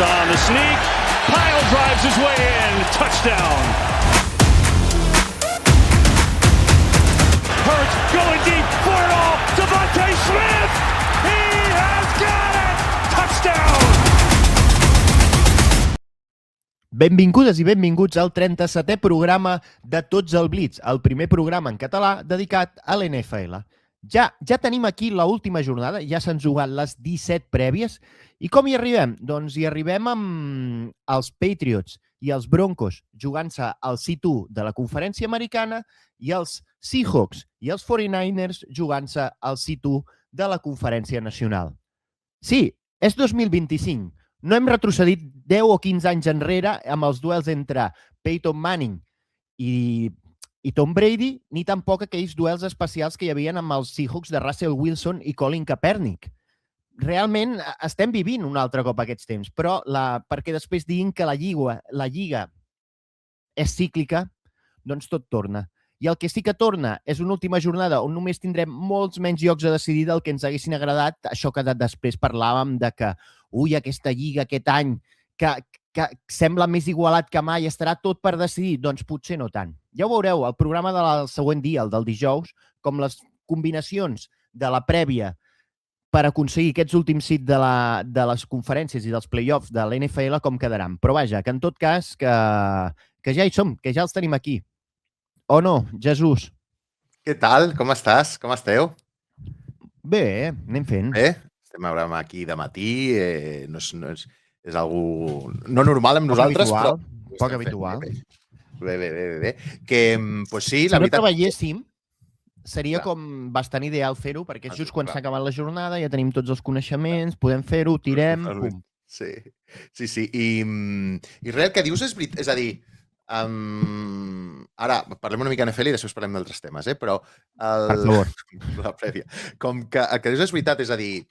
on the sneak. Kyle drives his way in. Touchdown. Hurts going deep for it all. Devontae Smith. He has got it. Touchdown. Benvingudes i benvinguts al 37è programa de Tots al Blitz, el primer programa en català dedicat a l'NFL. Ja tenim aquí l'última jornada, ja s'han jugat les 17 prèvies. I com hi arribem? Doncs hi arribem amb els Patriots i els Broncos jugant-se al C2 de la Conferència Americana i els Seahawks i els 49ers jugant-se al C2 de la Conferència Nacional. Sí, és 2025. No hem retrocedit 10 o 15 anys enrere amb els duels entre Peyton Manning i Tom Brady, ni tampoc aquells duels especials que hi havia amb els Seahawks de Russell Wilson i Colin Kaepernick. Realment estem vivint un altre cop aquests temps, però perquè després diguin que la lliga és cíclica, doncs tot torna. I el que sí que torna és una última jornada on només tindrem molts menys llocs a decidir del que ens haguessin agradat. Això que després parlàvem de que aquesta lliga aquest any que sembla més igualat que mai, estarà tot per decidir? Doncs potser no tant. Ja ho veureu, el programa del següent dia, el del dijous, com les combinacions de la prèvia per aconseguir aquests últims sit de les conferències i dels playoffs de l'NFL com quedaran. Però vaja, que en tot cas, que ja hi som, que ja els tenim aquí. O no, Jesús? Què tal? Com estàs? Com esteu? Bé, anem fent. Bé? Estem aquí de matí, és algú no normal amb nosaltres, però... Poc habitual. Bé. Que, pues sí, la veritat... Si no treballéssim, seria com bastant ideal fer-ho, perquè just quan s'ha acabat la jornada ja tenim tots els coneixements, podem fer-ho, tirem, pum. Sí. I res, el que dius és veritat, és a dir, ara parlem una mica de NFL i després parlem d'altres temes, però per favor. La prèvia. Com que el que dius és veritat, és a dir,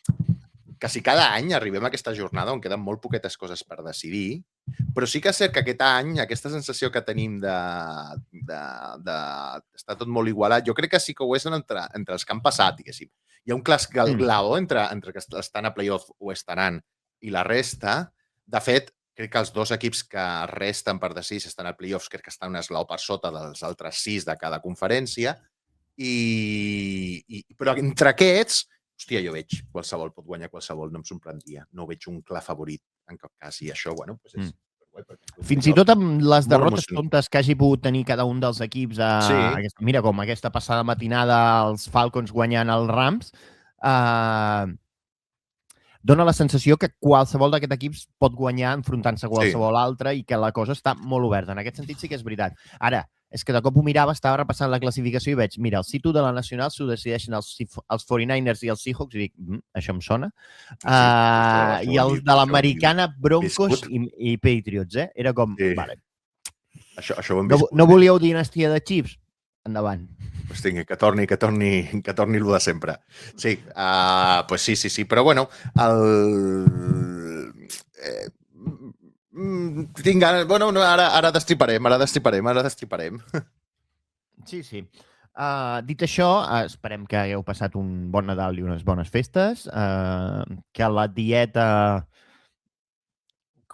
que si cada any arribem a aquesta jornada on queden molt poquetes coses per decidir, però sí que és cert que aquest any, aquesta sensació que tenim d'estar tot molt igualat, jo crec que sí que ho és entre els que han passat, diguéssim. Hi ha un clar glaó entre que estan a playoff o estaran i la resta. De fet, crec que els dos equips que resten per decidir si estan a playoffs crec que estan un esglaó per sota dels altres 6 de cada conferència. Però entre aquests, hòstia, jo veig qualsevol, pot guanyar qualsevol, no em sorprendria. No veig un clar favorit en cap cas. I això, bueno, és... Fins i tot amb les derrotes tontes que hagi pogut tenir cada un dels equips, mira com aquesta passada matinada els Falcons guanyant els Rams, dona la sensació que qualsevol d'aquests equips pot guanyar enfrontant-se a qualsevol altre i que la cosa està molt oberta. En aquest sentit sí que és veritat. Ara, és que de cop ho mirava, estava repassant la classificació i veig, mira, el situ de la Nacional s'ho decideixen els 49ers i els Seahawks i dic, això em sona. I el de l'americana, Broncos i Patriots, Era com, vale. Això ho hem vist. No volíeu dinastia de Chiefs? Endavant. Pues que torni el de sempre. Sí, pues sí. Però bueno, tinc ganes... Bueno, ara destriparem. Sí. Dit això, esperem que hagueu passat un bon Nadal i unes bones festes, que la dieta,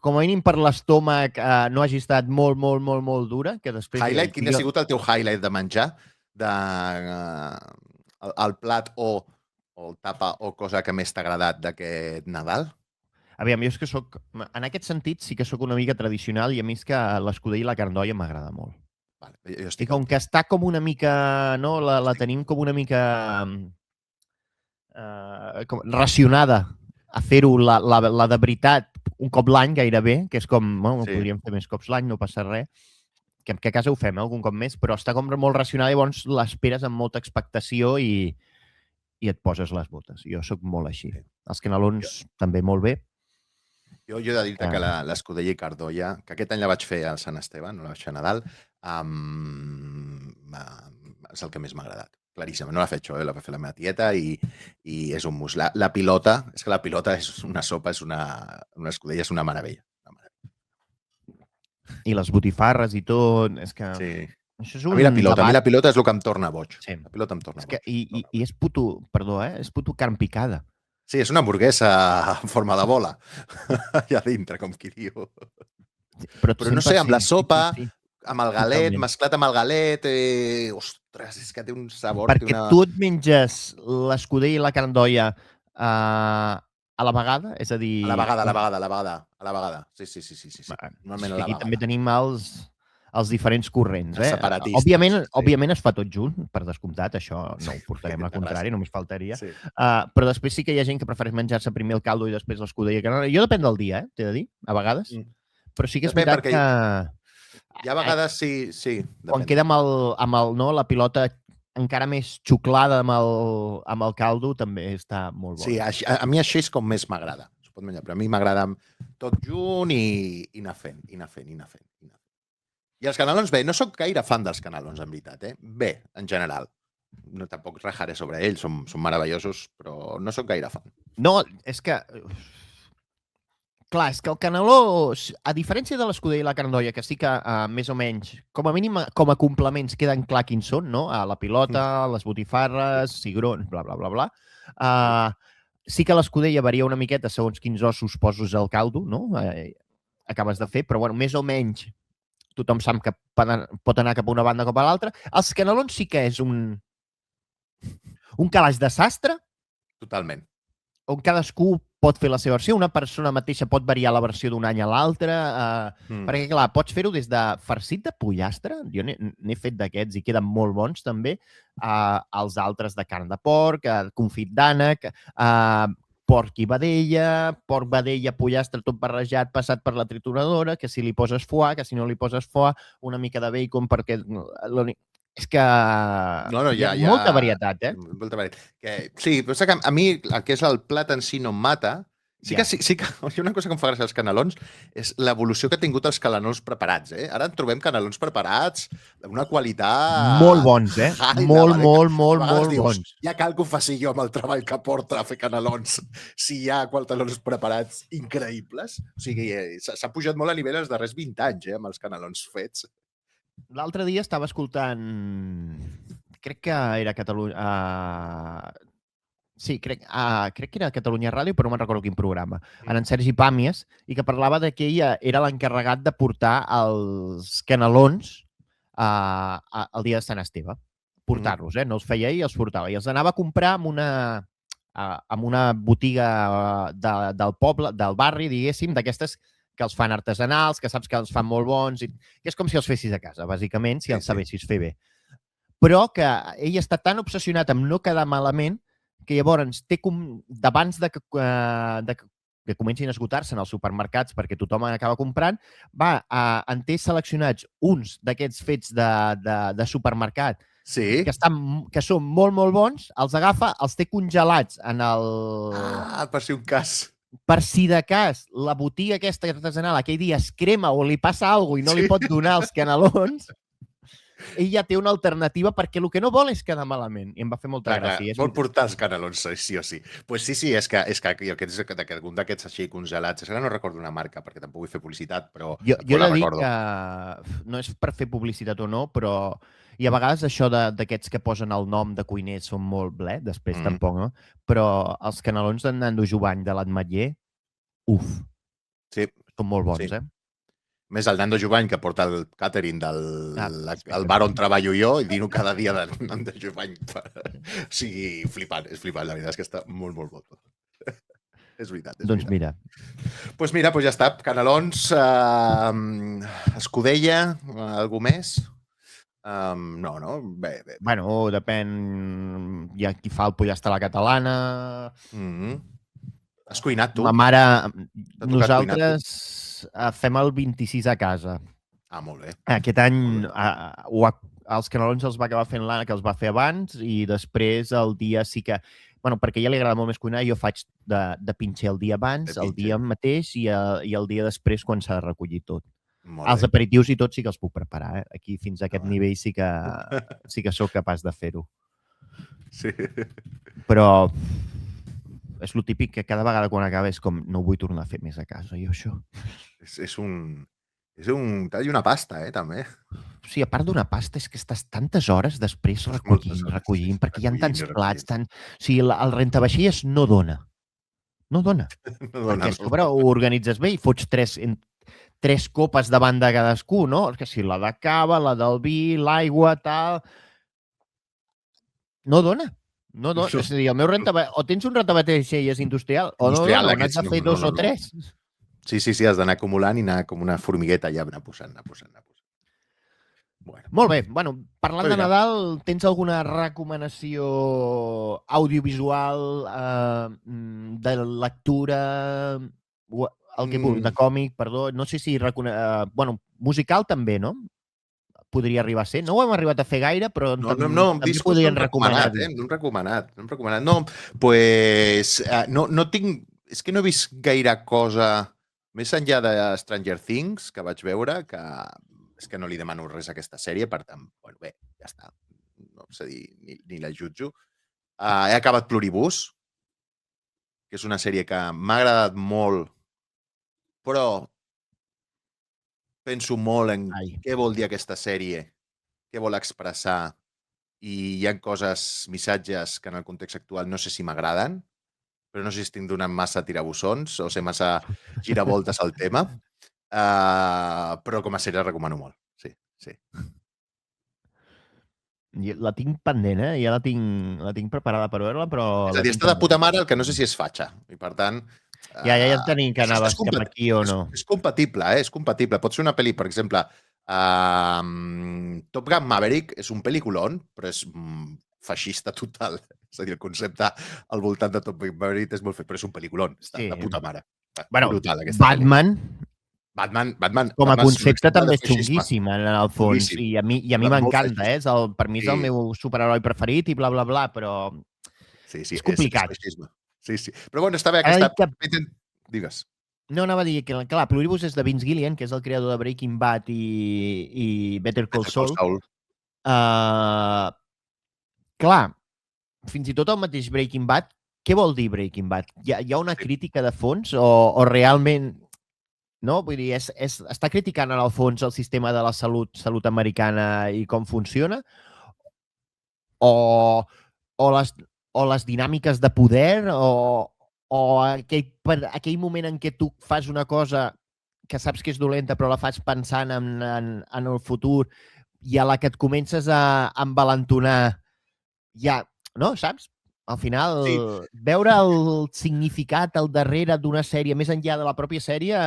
com a mínim per l'estómac, no hagi estat molt dura. Que després... Highlight? Quin ha sigut el teu highlight de menjar? El plat o el tapa o cosa que més t'ha agradat d'aquest Nadal? Aviam, jo és que soc... En aquest sentit sí que sóc una mica tradicional i a mi és que l'escudella i la carn d'olla m'agrada molt. Vale, I com que està com una mica... No? La tenim com una mica racionada a fer-ho la de veritat un cop l'any gairebé, que és com... Bueno, podríem fer més cops l'any, no passa res. Que a casa ho fem, algun cop més, però està com molt racionada i llavors l'esperes amb molta expectació i et poses les botes. Jo sóc molt així. Els canelons també molt bé. Jo he de dir-te que l'escudella i cardolla, que aquest any la vaig fer al Sant Esteve, no la vaig fer a Nadal, és el que més m'ha agradat. Claríssim, no l'ha fet jo, la va fer la meva tieta i és un mus. La pilota, és que la pilota és una sopa, és una escudella, és una meravella. I les botifarres i tot, és que... Sí. A mi la pilota és el que em torna boig. Sí. La pilota em torna boig. I és puto, perdó, és puto carn picada. Sí, és una hamburguesa en forma de bola. Allà dintre, com qui diu. Però no sé, amb la sopa, sí. amb el galet, Totalment. mesclat amb el galet, ostres, és que té un sabor, té Perquè una... tu et menges l'escudella i la carn d'olla a la vegada? És a dir... A la vegada. Sí. Normalment a la Aquí també vegada. tenim els diferents corrents. Els separatistes, Òbviament, sí. òbviament es fa tot junt, per descomptat, això no ho portarem a la contrària, només faltaria. Sí. Però després sí que hi ha gent que prefereix menjar-se primer el caldo i després l'escudella. Jo depèn del dia, t'he de dir, a vegades. Però sí que és veritat que... Hi ha vegades sí. Quan queda amb el, la pilota encara més xuclada amb el caldo, també està molt bo. Sí, a mi això és com més m'agrada. Es pot menjar, però a mi m'agrada tot junt i anar fent. I els canelons, bé, no sóc gaire fan dels canelons, en veritat. Bé, en general. No, tampoc rajaré sobre ells, són meravellosos, però no sóc gaire fan. No, és que... Clar, és que el caneló, a diferència de l'escudella i la carn d'olla, que sí que més o menys, com a mínim, com a complements, queden clar quins són, no? La pilota, les botifarres, cigrons, bla, bla, bla, bla. Sí que l'escudella varia una miqueta segons quins ossos poses al caldo, no? Acabes de fer, però bueno, més o menys tothom sap que pot anar cap a una banda o cap a l'altra. Els canelons sí que és un calaix de sastre. Totalment. On cadascú pot fer la seva versió. Una persona mateixa pot variar la versió d'un any a l'altre. Perquè, clar, pots fer-ho des de farcit de pollastre. Jo n'he fet d'aquests i queden molt bons, també. Els altres de carn de porc, confit d'ànec, porc i vedella, pollastre tot barrejat, passat per la trituradora, que si li poses foie, que si no li poses foie, una mica de bacon, perquè... És que hi ha molta varietat, Molta varietat. Sí, però que a mi el que és el plat en si no em mata. Sí que hi ha una cosa que em fa gràcia als canelons, és l'evolució que ha tingut els canelons preparats. Ara en trobem canelons preparats d'una qualitat... Molt bons, molt bons. Ja cal que ho faci jo amb el treball que porta a fer canelons, si hi ha canelons preparats increïbles. O sigui, s'ha pujat molt a nivell els darrers 20 anys, amb els canelons fets. L'altre dia estava escoltant... Crec que era Catalunya... Sí, crec que era Catalunya Ràdio, però no me'n recordo quin programa. En Sergi Pàmies, i que parlava que ell era l'encarregat de portar els canelons el dia de Sant Esteve. Portar-los, no els feia ell, els portava. I els anava a comprar en una botiga del poble, del barri, diguéssim, d'aquestes que els fan artesanals, que saps que els fan molt bons, i que és com si els fessis a casa, bàsicament, si els sabessis fer bé. Però que ell està tan obsessionat amb no quedar malament que llavors d'abans que comencin a esgotar-se en els supermercats perquè tothom acaba comprant, en té seleccionats uns d'aquests fets de supermercat que són molt, molt bons, els agafa, els té congelats en el... Per si un cas... Per si de cas la botiga aquesta artesanal aquell dia es crema o li passa alguna cosa i no li pot donar els canelons, ell ja té una alternativa perquè el que no vol és quedar malament. I em va fer molta gràcia. Vol portar els canelons, sí o sí. Pues sí, és que algun d'aquests així congelats, ara no recordo una marca perquè tampoc vull fer publicitat, però jo he de dir que no és per fer publicitat o no, però i a vegades això d'aquests que posen el nom de cuiners són molt després tampoc, no? Però els canelons d'en Nando Jubany de l'Ametller, són molt bons, Més el Nando Jubany, que porta el càtering del bar on treballo jo, i dir-ho cada dia de Nando Jubany. O sigui, flipant, és flipant. La veritat és que està molt, molt bo. És veritat. Doncs mira. Doncs mira, ja està. Canelons, escudella, algú més? No? Bé. Bueno, depèn... Hi ha qui fa el pollastre a la catalana... Has cuinat, tu? Ma mare... Nosaltres fem el 26 a casa. Molt bé. Aquest any els canelons els va acabar fent l'Anna, que els va fer abans, i després el dia sí que... Bueno, perquè a ella li agrada molt més cuinar, jo faig de pinxer el dia abans, el dia mateix i el dia després quan s'ha de recollir tot. Els aperitius i tot sí que els puc preparar. Aquí fins a aquest nivell sí que sóc capaç de fer-ho. Sí. Però és el típic que cada vegada quan acaba és com no ho vull tornar a fer més a casa, jo això. És un tall i una pasta, també. Sí, a part d'una pasta és que estàs tantes hores després recollint, perquè hi ha tants plats, o sigui, el rentavaixelles no dona. No dona. No Perquè a sobre ho organitzes bé i fots tres copes davant de cadascú, no? Que si la de cava, la del vi, l'aigua, tal... No dona. No dona. És a dir, el meu rentabateix... O tens un rentabateix i és industrial, o no Industrial, dona, o n'has de fer dos o tres. Sí, has d'anar acumulant i anar com una formigueta allà, anar posant. Bueno. Molt bé. Bueno, parlant de Nadal, tens alguna recomanació audiovisual, de lectura, el que vulgui, de còmic, perdó? No sé si... Bueno, musical també, no? Podria arribar a ser. No ho hem arribat a fer gaire, però també podrien recomanar. No hem recomanat. No, pues, no tinc... És que no he vist gaire cosa més enllà de Stranger Things, que vaig veure, que és que no li demano res a aquesta sèrie, per tant, bueno, bé, ja està. No sé dir, ni la jutjo. He acabat Pluribus, que és una sèrie que m'ha agradat molt, però penso molt en què vol dir aquesta sèrie, què vol expressar, i hi ha coses, missatges que en el context actual no sé si m'agraden, però no sé si estic donant massa tirabussons o ser massa giravoltes al tema, però com a sèrie la recomano molt, sí. La tinc pendent, ja la tinc preparada per veure-la, però... És a dir, està de puta mare, el que no sé si és fatxa, i per tant... Ja tenim que anaves cap aquí o no. És compatible, és compatible. Pot ser una pel·li, per exemple, Top Gun Maverick és un pel·lículon, però és feixista total. És a dir, el concepte al voltant de Top Gun Maverick és molt fet, però és un pel·lículon. Està de puta mare. Bueno, Batman com a concepte també és xunguíssim, en el fons, i a mi m'encanta, per mi és el meu superheroi preferit i bla, bla, bla, però és complicat. Sí. Però bueno, està bé aquesta... Digues. No, anava a dir que, clar, Pluribus és de Vince Gilligan, que és el creador de Breaking Bad i Better Call Saul. Clar, fins i tot el mateix Breaking Bad, què vol dir Breaking Bad? Hi ha una crítica de fons o realment... No? Vull dir, està criticant en el fons el sistema de la salut americana i com funciona? O les dinàmiques de poder? O aquell moment en què tu fas una cosa que saps que és dolenta però la fas pensant en el futur i a la que et comences a envalentonar ja, no? Saps? Al final, veure el significat al darrere d'una sèrie, més enllà de la pròpia sèrie,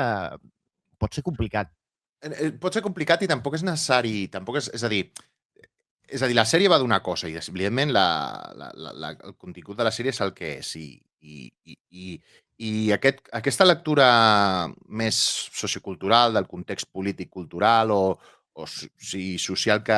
pot ser complicat. Pot ser complicat i tampoc és necessari. És a dir, la sèrie va d'una cosa i, evidentment, el contingut de la sèrie és el que és. I aquesta lectura més sociocultural, del context polític-cultural o social que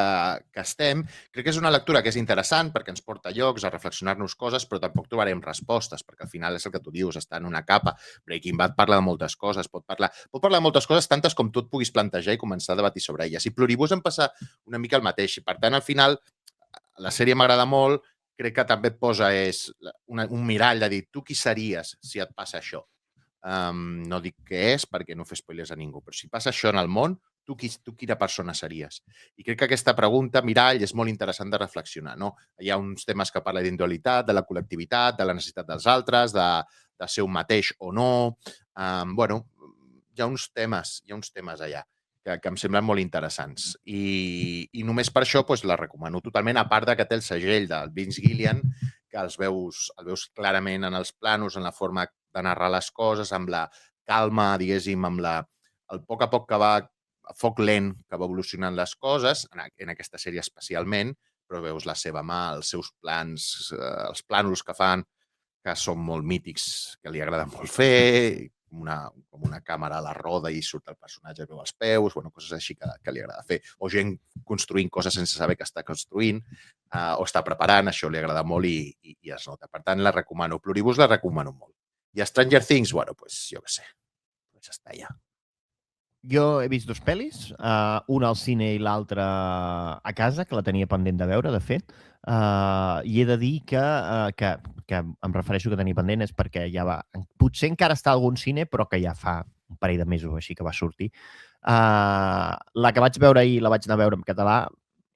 estem, crec que és una lectura que és interessant perquè ens porta a llocs, a reflexionar-nos coses, però tampoc trobarem respostes, perquè al final és el que tu dius, està en una capa. Breaking Bad parla de moltes coses, pot parlar de moltes coses, tantes com tu et puguis plantejar i començar a debatir sobre elles. I Pluribus em passa una mica el mateix. I, per tant, al final, la sèrie m'agrada molt, crec que també et posa un mirall de dir, tu qui series si et passa això? No dic què és perquè no fer spoilers a ningú, però si passa això en el món, tu quina persona series? I crec que aquesta pregunta, mirall, és molt interessant de reflexionar. No? Hi ha uns temes que parlen d'individualitat, de la col·lectivitat, de la necessitat dels altres, de ser un mateix o no. Bueno, hi ha uns temes allà que em semblen molt interessants. I només per això la recomano totalment, a part que té el segell del Vince Gilligan, que el veus clarament en els planos, en la forma de narrar les coses, amb la calma, diguéssim, amb el poc a poc que va a foc lent que va evolucionant les coses, en aquesta sèrie especialment, però veus la seva mà, els seus plans, els plànols que fan, que són molt mítics, que li agrada molt fer, com una càmera a la roda i surt el personatge, veu els peus, coses així que li agrada fer. O gent construint coses sense saber que està construint o està preparant, això li agrada molt i es nota. Per tant, la recomano. Pluribus la recomano molt. I Stranger Things, jo què sé, ja està ja. Jo he vist dos pel·lis, una al cine i l'altra a casa, que la tenia pendent de veure, de fet, i he de dir que em refereixo que tenia pendent és perquè ja va... Potser encara està a algun cine, però que ja fa un parell de mesos així que va sortir. La que vaig veure ahir la vaig anar a veure en català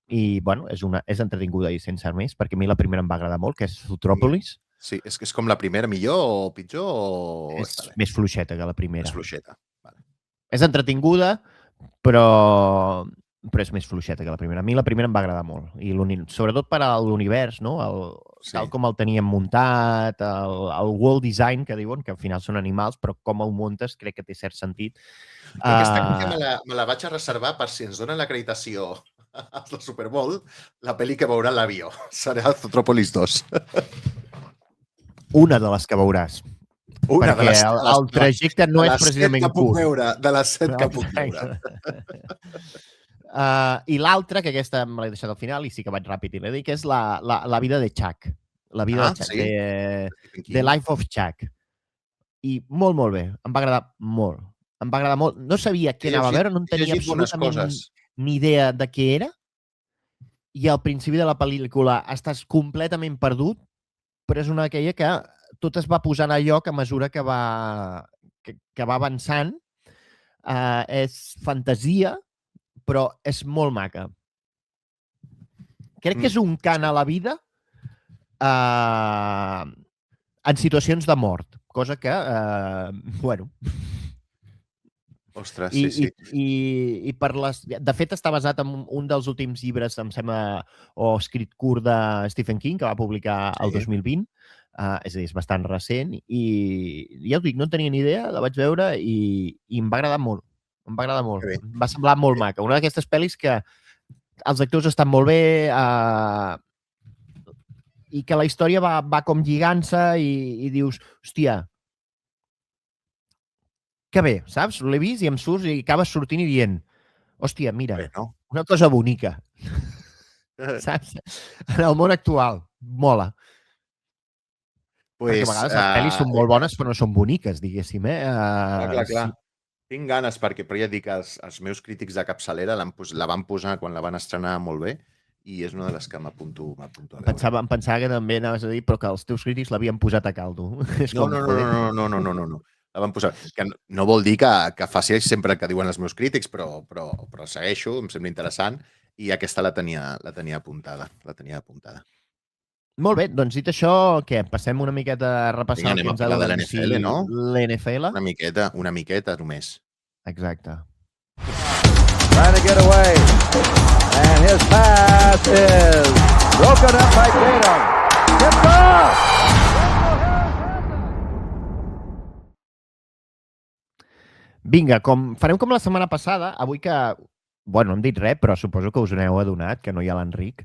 i, bueno, és entretinguda i sense més, perquè a mi la primera em va agradar molt, que és Zootropolis. Sí, és que és com la primera, millor o pitjor o És està bé? més fluixeta que la primera. És fluixeta. Vale. És entretinguda, però és més fluixeta que la primera. A mi la primera em va agradar molt. I sobretot per a l'univers, no? Tal com el teníem muntat, el world design, que diuen, que al final són animals, però com ho muntes crec que té cert sentit. Aquesta me la vaig a reservar per si ens donen l'acreditació al Super Bowl, la pel·li que veurà l'avió. Serà Zootropolis 2. Una de les que veuràs. Perquè el trajecte no és precisament curt. De les 7 que puc veure. I l'altra, que aquesta me l'he deixat al final i sí que vaig ràpid i l'he dit, que és la vida de Chuck. La vida de Chuck. Sí? The Life of Chuck. I molt, molt bé. Em va agradar molt. Em va agradar molt. No sabia què anava a veure, no en tenia absolutament ni idea de què era. I al principi de la pel·lícula estàs completament perdut, però és una d'aquella que tot es va posant a lloc a mesura que va avançant. És fantasia, però és molt maca. Crec que és un cant a la vida en situacions de mort, cosa que, bueno... Ostres, sí. I per les... De fet, està basat en un dels últims llibres, em sembla, o escrit curt de Stephen King, que va publicar el 2020. És a dir, és bastant recent. I ja ho dic, no tenia ni idea, la vaig veure i em va agradar molt. Em va agradar molt. Em va semblar molt maca. Una d'aquestes pel·lis que els actors estan molt bé i que la història va com lligant-se i dius, hòstia, que bé, saps? L'he vist i em surts i acabes sortint i dient, hòstia, mira, una cosa bonica. Saps? En el món actual. Mola. Perquè a vegades les pel·lis són molt bones però no són boniques, diguéssim. Clar. Tinc ganes perquè, però ja dic, els meus crítics de capçalera la van posar quan la van estrenar molt bé i és una de les que m'apunto a veure. Em pensava que també anaves a dir però que els teus crítics l'havien posat a caldo. No. La van posar. Que no vol dir que faci sempre el que diuen els meus crítics, però segueixo, em sembla interessant, i aquesta la tenia apuntada. Molt bé, doncs dit això, què? Passem una miqueta a repassar el que ens ha de l'NFL, no? L'NFL? Una miqueta només. Exacte. Trying to get away. And his pass is broken up by Tatum. Tipped off! Vinga, farem com la setmana passada, avui que, bueno, no hem dit res, però suposo que us n'heu adonat, que no hi ha l'Enric,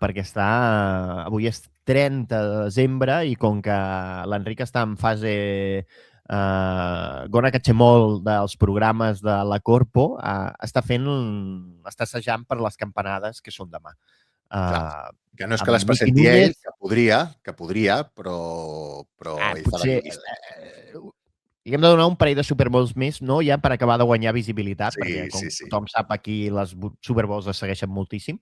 perquè avui és 30 de desembre i com que l'Enric està en fase Gona Cachemol dels programes de la Corpo, està assajant per les campanades que són demà. Que no és que les presenti ell, que podria, però ell fa d'activista. I hem de donar un parell de Super Bowls més, no? Ja per acabar de guanyar visibilitat, perquè com tothom sap aquí les Super Bowls es segueixen moltíssim.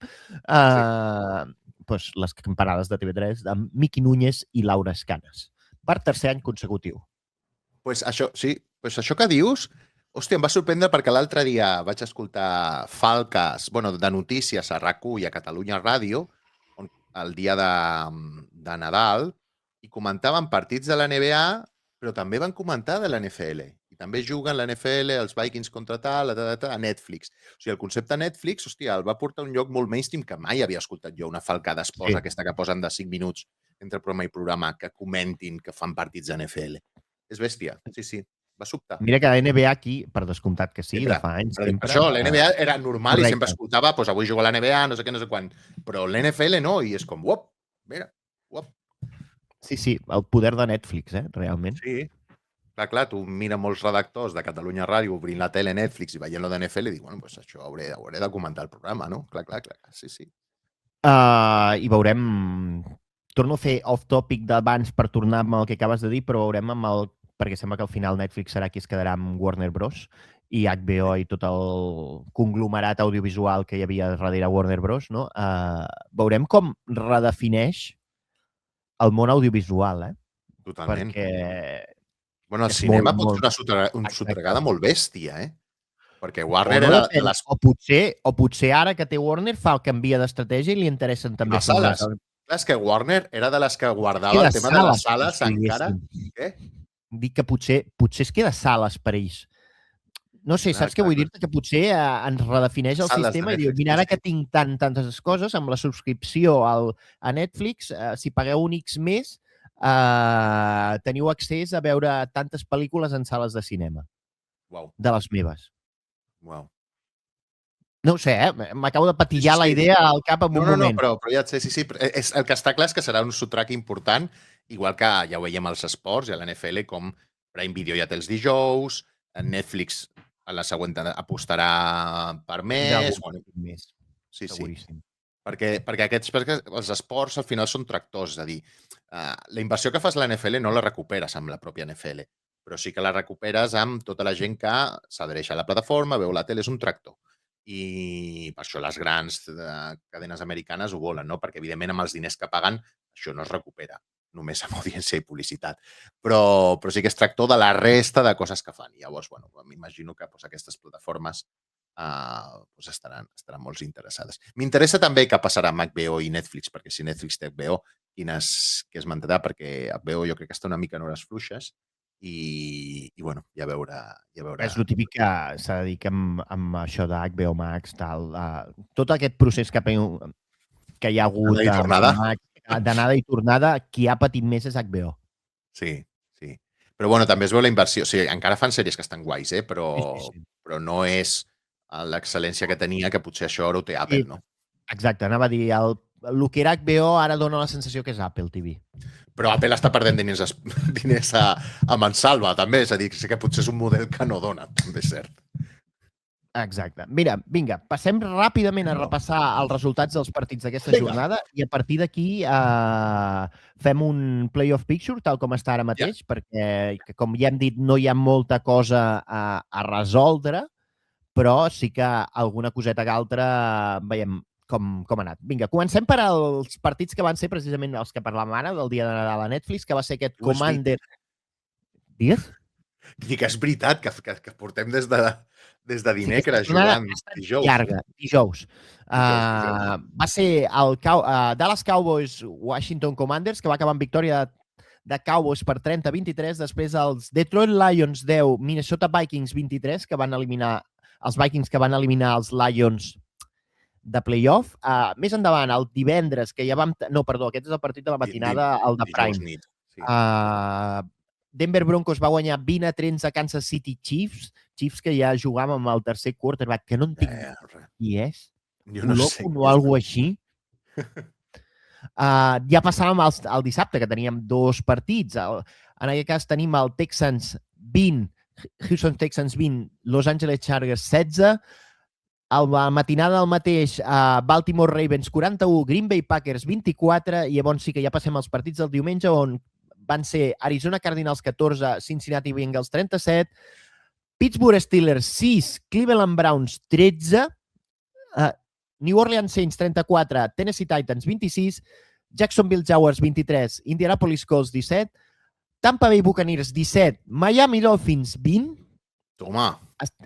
Les campanades de TV3 de Miqui Núñez i Laura Escanes. Per tercer any consecutiu. Pues això que dius, hòstia, em va sorprendre perquè l'altre dia vaig escoltar falques, de notícies a RAC1 i a Catalunya Ràdio, el dia de Nadal, i comentaven partits de la NBA, però també van comentar de la NFL. I també juguen la NFL, els Vikings contra tal, a Netflix. O sigui, el concepte Netflix, hòstia, el va portar a un lloc molt mainstream que mai havia escoltat jo, una falca d'esposa, aquesta que posen de 5 minuts entre programa i programa, que comentin que fan partits de NFL. És bèstia, sí. Va sobtar. Mira que la NBA aquí, per descomptat que sí, de fa anys. Per això, la NBA era normal i sempre escoltava, doncs avui jugo a la NBA, no sé què, no sé quan. Però l'NFL no, i és com, uop, mira, uop. Sí, el poder de Netflix, realment. Sí. Clar, tu mira molts redactors de Catalunya Ràdio obrint la tele Netflix i veient-lo de NFL i dic, bueno, doncs això hauré de comentar el programa, no? Clar, sí. I veurem... Torno a fer off-topic d'abans per tornar amb el que acabes de dir, però veurem perquè sembla que al final Netflix serà qui es quedarà amb Warner Bros. I HBO i tot el conglomerat audiovisual que hi havia darrere Warner Bros. No? Veurem com redefineix el món audiovisual, Totalment. Perquè... Bueno, el cinema pot ser una sotragada molt bèstia, Perquè Warner era de les... O potser ara que té Warner fa el canvia d'estratègia i li interessen també... Les sales. Clar, és que Warner era de les que guardava Queda el tema de les sales, sales encara. diguéssim. Què? Dic que potser es queda sales per ells. No sé, Clar, saps què clar, vull dir-te? Que potser ens redefineix el Sales de sistema i diu, Netflix, mira, ara sí, que tinc tantes coses, amb la subscripció a Netflix, si pagueu un X més, teniu accés a veure tantes pel·lícules en sales de cinema, Uau, de les meves. uau. No ho sé, m'acabo de patillar Sí, la sí. idea al cap en un No, moment. però ja et sé, sí. El que està clar és que serà un subtrack important, igual que ja ho veiem als esports i a l'NFL, com Prime Video ja té els dijous, Netflix a la següent apostarà per Tindrà més. algun partit més, Sí. seguríssim. Perquè els esports al final són tractors, és a dir, la inversió que fas a la NFL no la recuperes amb la pròpia NFL, però sí que la recuperes amb tota la gent que s'adhereix a la plataforma, veu la tele, és un tractor. I per això les grans cadenes americanes ho volen, no? Perquè, evidentment, amb els diners que paguen, això no es recupera, només amb audiència i publicitat. Però sí que és tractor de la resta de coses que fan. I llavors, bueno, m'imagino que aquestes plataformes estaran molt interessades. M'interessa també què passarà amb HBO i Netflix, perquè si Netflix té HBO, què es mantindrà, perquè HBO jo crec que està una mica en hores fluixes i bueno, ja veurà. És el típic que s'ha de dir que amb això d'HBO Max, tot aquest procés que hi ha hagut d'anada i tornada, qui ha patit més és HBO. Sí. Però bueno, també es veu la inversió. O sigui, encara fan sèries que estan guais, però no és l'excel·lència que tenia, que potser això ara ho té Apple, no? Exacte, anava a dir, el que era HBO ara dona la sensació que és Apple TV. Però Apple està perdent diners a mansalva, també. És a dir, que potser és un model que no dona, també és cert. Exacte. Mira, vinga, passem ràpidament a repassar els resultats dels partits d'aquesta jornada i a partir d'aquí fem un playoff picture, tal com està ara mateix, perquè, com ja hem dit, no hi ha molta cosa a resoldre, però sí que alguna coseta que altra veiem com ha anat. Vinga, comencem per als partits que van ser precisament els que parlàvem ara, del dia de Nadal a Netflix, que va ser aquest Commander... Digues? Dic que és veritat, que portem des de dimecres jugant dijous. Llarga, dijous. Va ser el Dallas Cowboys Washington Commanders, que va acabar amb victòria de Cowboys per 30-23, després els Detroit Lions 10, Minnesota Vikings 23, que van eliminar els Vikings que van eliminar els Lions de playoff. Més endavant, el divendres, que ja vam... No, perdó, aquest és el partit de la matinada, el de Prime. Denver Broncos va guanyar 20-13 a Kansas City Chiefs, Chiefs que ja jugàvem amb el tercer quarterback, que no entenc qui és. Jo no sé. O alguna així. Ja passàvem al dissabte, que teníem dos partits. En aquest cas tenim el Texans 20, Houston Texans 20, Los Angeles Chargers 16. A la matinada del mateix, Baltimore Ravens 41, Green Bay Packers 24, i llavors sí que ja passem als partits del diumenge, on van ser Arizona Cardinals 14, Cincinnati Bengals 37, Pittsburgh Steelers 6, Cleveland Browns 13, New Orleans Saints 34, Tennessee Titans 26, Jacksonville Jaguars 23, Indianapolis Colts 17, Tampa Bay Buccaneers 17, Miami Dolphins 20. Toma.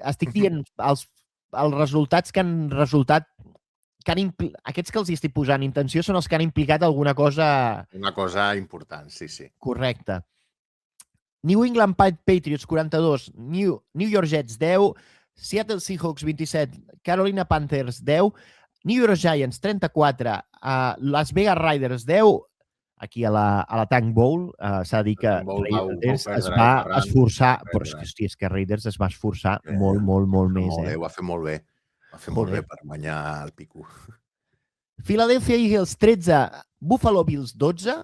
Estic dient els resultats que han resultat, aquests que els hi estic posant intenció són els que han implicat alguna cosa... Una cosa important, sí. Correcte. New England Patriots 42, New York Jets 10, Seattle Seahawks 27, Carolina Panthers 10, New York Giants 34, Las Vegas Raiders 10, aquí a la Tank Bowl, s'ha de dir que Raiders es va esforçar, però és que Raiders es va esforçar molt més. Ho va fer molt bé. Va fer molt bé per guanyar el pico. Philadelphia Eagles 13, Buffalo Bills 12,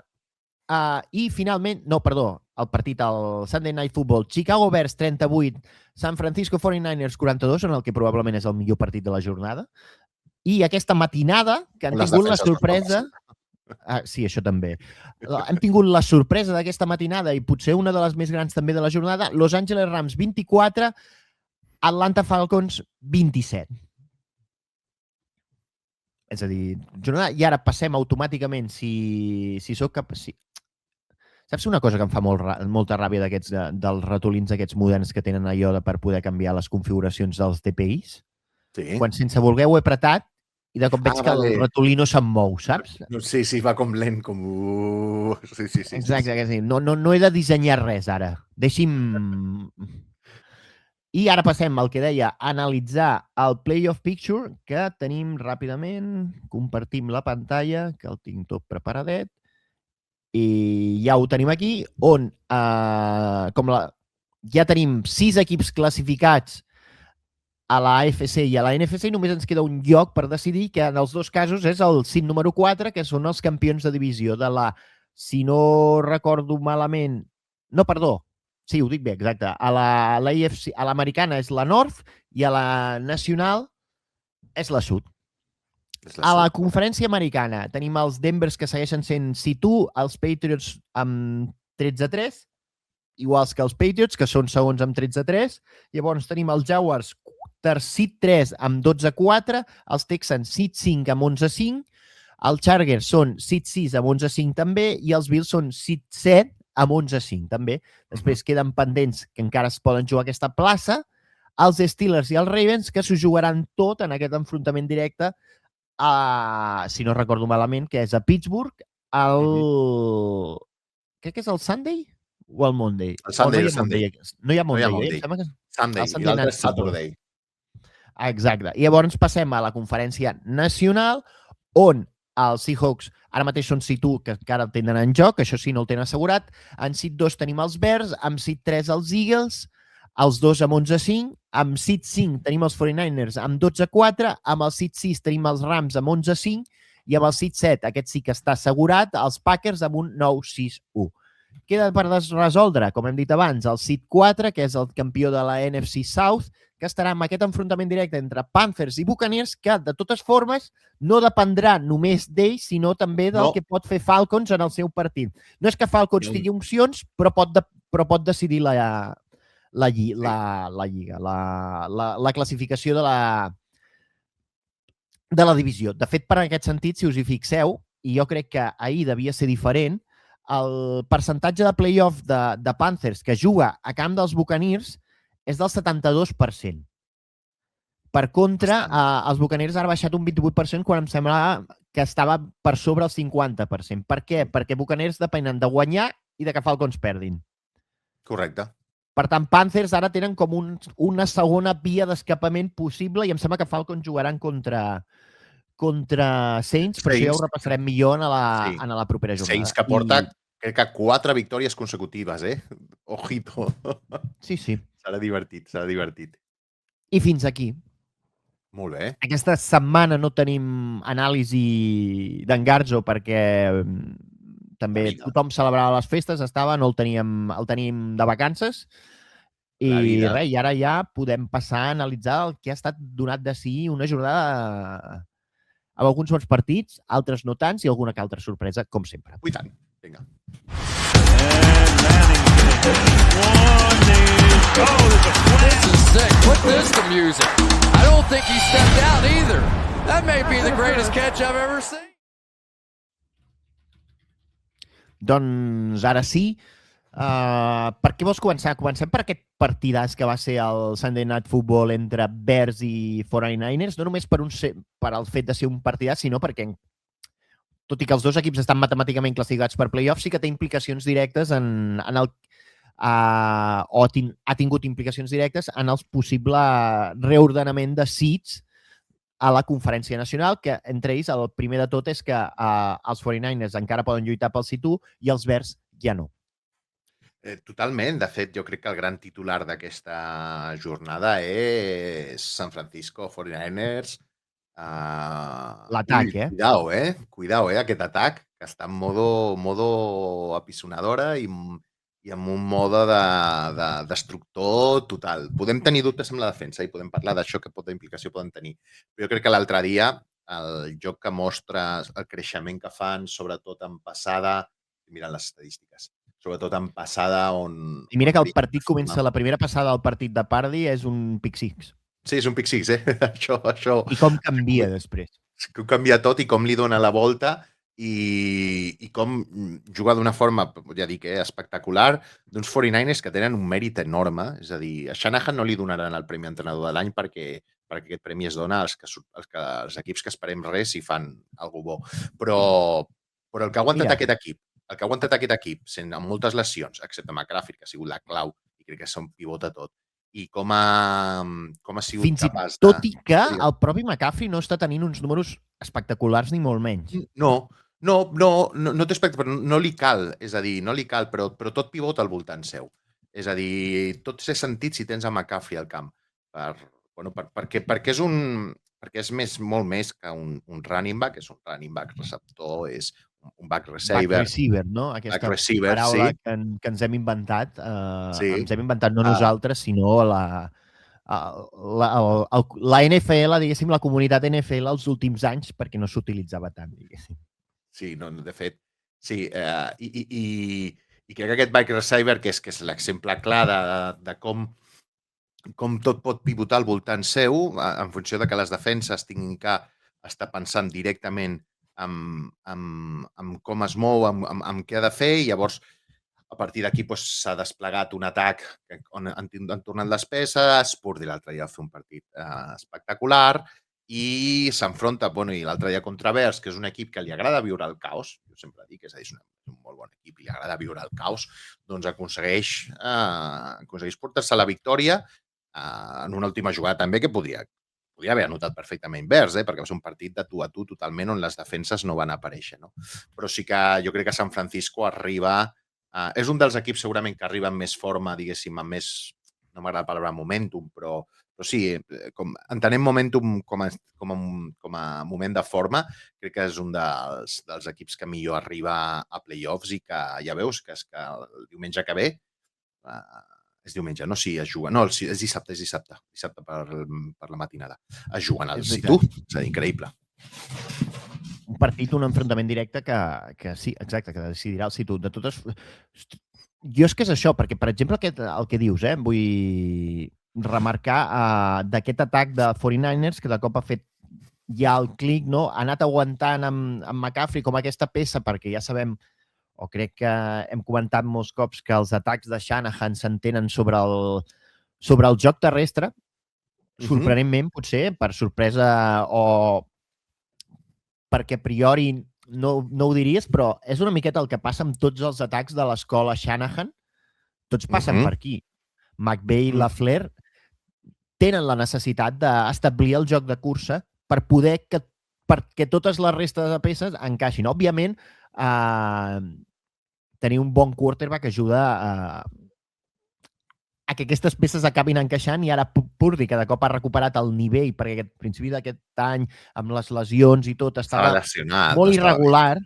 i finalment, el partit al Sunday Night Football, Chicago Bears 38, San Francisco 49ers 42, en el que probablement és el millor partit de la jornada. I aquesta matinada, que han tingut la sorpresa... Sí, això també. Hem tingut la sorpresa d'aquesta matinada i potser una de les més grans també de la jornada, Los Angeles Rams 24, Atlanta Falcons 27. És a dir, jornada... I ara passem automàticament, si sóc capaç... Saps una cosa que em fa molta ràbia dels ratolins aquests moderns que tenen allò per poder canviar les configuracions dels DPIs? Sí. Quan sense voler ho he apretat I de cop veig que el ratolí no se'n mou, saps? Sí, va com lent, com... Sí. Exacte, que sí. No he de dissenyar res, ara. Deixi'm... I ara passem al que deia, analitzar el Playoff Picture, que tenim ràpidament. Compartim la pantalla, que el tinc tot preparadet. I ja ho tenim aquí, on ja tenim 6 equips classificats a la AFC i a la NFC i només ens queda un lloc per decidir, que en els dos casos és el seed número 4, que són els campions de divisió de la, si no recordo malament, no, perdó, sí, ho dic bé, exacte, a l'AFC, a l'americana és la North i a la nacional és la Sud. A la conferència americana tenim els Denvers, que segueixen sent seed 1, els Patriots amb 13-3, iguals que els Patriots, que són segons amb 13-3. Llavors tenim els Jaguars seed 3 amb 12-4, els Texans seed 5 amb 11-5, els Chargers són seed 6 amb 11-5 també, i els Bills són seed 7 amb 11-5 també. Després queden pendents que encara es poden jugar aquesta plaça, els Steelers i els Ravens, que s'ho jugaran tot en aquest enfrontament directe, si no recordo malament, que és a Pittsburgh, crec que és el Sunday o el Monday? El Sunday, el Sunday. No hi ha Monday, Monday. Sunday, i l'altre és Saturday. Exacte. I llavors passem a la conferència nacional, on els Seahawks ara mateix són seed 1, que encara el tenen en joc, això sí, no el tenen assegurat. En seed 2 tenim els Bears, amb seed 3 els Eagles, els dos amb 11-5, amb seed 5 tenim els 49ers amb 12-4, amb el seed 6 tenim els Rams amb 11-5 i amb el seed 7, aquest sí que està assegurat, els Packers amb un 9-6-1. Queda per resoldre, com hem dit abans, el seed 4, que és el campió de la NFC South, que estarà en aquest enfrontament directe entre Panthers i Buccaneers, que, de totes formes, no dependrà només d'ells, sinó també del que pot fer Falcons en el seu partit. No és que Falcons tingui opcions, però pot decidir la lliga, la classificació de la divisió. De fet, per aquest sentit, si us hi fixeu, i jo crec que ahir devia ser diferent, el percentatge de playoff de Panthers que juga a camp dels Buccaneers és del 72%. Per contra, els Buccaneers han baixat un 28% quan em semblava que estava per sobre el 50%. Per què? Perquè Buccaneers depenen de guanyar i de que Falcons perdin. Correcte. Per tant, Panthers ara tenen com una segona via d'escapament possible i em sembla que Falcons jugaran contra Saints, però això ja ho repassarem millor en la propera jornada. Saints que porta, crec que 4 victòries consecutives, Ojito. Sí. Serà divertit. I fins aquí. Molt bé. Aquesta setmana no tenim anàlisi d'Engarzo perquè també tothom celebrava les festes, no el tenim de vacances. I res, i ara ja podem passar a analitzar el que ha estat donat de si una jornada amb alguns bons partits, altres no tants i alguna que altra sorpresa, com sempre. I tant. Vinga. This is sick. Put this to music. I don't think he stepped out either. That may be the greatest catch I've ever seen. Doncs ara sí. Per què vols començar? Comencem per aquest partidàs que va ser el Sunday Night Football entre Bears i 49ers, no només per el fet de ser un partidàs, sinó perquè, tot i que els dos equips estan matemàticament classificats per playoffs, sí que té implicacions directes ha tingut implicacions directes en el possible reordenament de seeds a la conferència nacional, que entre ells el primer de tot és que els 49ers encara poden lluitar pel seed 1 i els Bears ja no. Totalment. De fet, jo crec que el gran titular d'aquesta jornada és San Francisco 49ers. L'atac, Cuidao, aquest atac, que està en modo apisonadora i amb un mode de destructor total. Podem tenir dubtes amb la defensa i podem parlar d'això, que pot implicació poden tenir. Però jo crec que l'altre dia el joc que mostra el creixement que fan, sobretot en passada, mirant les estadístiques, sobretot en passada on... I mira que el partit comença, la primera passada del partit de Pardy és un pick six. Sí, és un pick six, Això... I com canvia després. Com canvia tot i com li dona la volta i com juga d'una forma, ja dic, espectacular, d'uns 49ers que tenen un mèrit enorme. És a dir, a Shanahan no li donaran el Premi Entrenador de l'Any perquè perquè aquest premi es dona als equips que esperem res i fan alguna bo. Però el que ha aguantat aquest equip, amb moltes lesions, excepte McCaffrey, que ha sigut la clau, i crec que són pivot a tot, i com ha sigut Fins i capaç tot i que el propi McCaffrey no està tenint uns números espectaculars ni molt menys. No té aspecte, però no li cal, és a dir, no li cal, però tot pivota al voltant seu. És a dir, tot té sentit si tens a McCaffrey al camp. Perquè és molt més que un running back, és un running back receptor, és un back receiver. Back receiver, no? Aquesta paraula que ens hem inventat. Ens hem inventat no nosaltres, sinó la NFL, diguéssim, la comunitat NFL els últims anys, perquè no s'utilitzava tant, diguéssim. Sí, no, de fet, sí. I crec que aquest back receiver, que és l'exemple clar de com tot pot pivotar al voltant seu, en funció de que les defenses tinguin que estar pensant directament en com es mou, en què ha de fer, i llavors a partir d'aquí s'ha desplegat un atac on han tornat les peces. Purdy l'altre dia va fer un partit espectacular i s'enfronta, i l'altre dia contra Bears, que és un equip que li agrada viure el caos, jo sempre dic, és un molt bon equip i li agrada viure el caos, doncs aconsegueix portar-se a la victòria en una última jugada també que podria haver anotat perfectament Bears, perquè va ser un partit de tu a tu totalment on les defenses no van aparèixer. No? Però sí que jo crec que San Francisco arriba... és un dels equips segurament que arriba amb més forma, diguéssim, amb més... No m'agrada la paraula momentum, però sí, entenem momentum com a moment de forma, crec que és un dels equips que millor arriba a playoffs i que ja veus que el diumenge que ve... És diumenge, no? Sí, es juga. No, és dissabte. Dissabte per la matinada. Es juguen al situ. És a dir, increïble. Un partit, un enfrontament directe que sí, exacte, que decidirà el situ. De totes... Jo és que és això, perquè, per exemple, el que dius, vull remarcar d'aquest atac de 49ers, que de cop ha fet ja el clic, no? Ha anat aguantant amb McCaffrey com aquesta peça, perquè ja sabem, o crec que hem comentat molts cops, que els atacs de Shanahan s'entenen sobre el joc terrestre, sorprenentment, potser, per sorpresa o perquè a priori no ho diries, però és una miqueta el que passa amb tots els atacs de l'escola Shanahan. Tots passen per aquí. McVay i LaFleur tenen la necessitat d'establir el joc de cursa per poder perquè totes les restes de peces encaixin. Òbviament, tenir un bon quarterback ajuda a que aquestes peces acabin encaixant, i ara Purdy, que de cop ha recuperat el nivell, perquè al principi d'aquest any, amb les lesions i tot, estava molt irregular,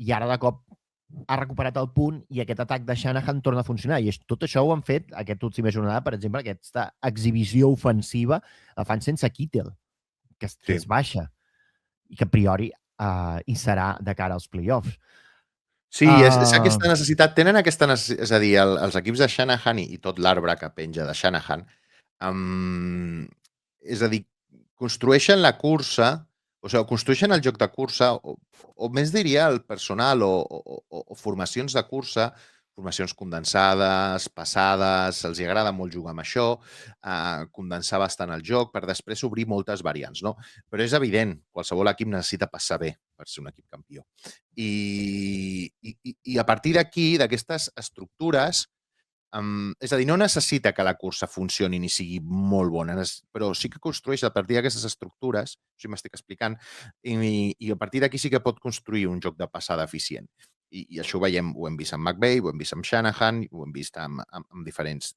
i ara de cop ha recuperat el punt i aquest atac de Shanahan torna a funcionar. I tot això ho han fet aquesta última jornada, per exemple, aquesta exhibició ofensiva la fan sense Kittle, que és baixa, i que a priori hi serà de cara als playoffs. Sí, és aquesta necessitat. Tenen aquesta necessitat, és a dir, els equips de Shanahan i tot l'arbre que penja de Shanahan, és a dir, construeixen la cursa, o sigui, construeixen el joc de cursa, o més diria el personal o formacions de cursa, formacions condensades, passades, els agrada molt jugar amb això, condensar bastant el joc per després obrir moltes variants, no? Però és evident, qualsevol equip necessita passar bé per ser un equip campió. I a partir d'aquí, d'aquestes estructures, és a dir, no necessita que la cursa funcioni ni sigui molt bona, però sí que construeix a partir d'aquestes estructures, si m'estic explicant, i a partir d'aquí sí que pot construir un joc de passada eficient. I això ho hem vist amb McVay, ho hem vist amb Shanahan, ho hem vist amb diferents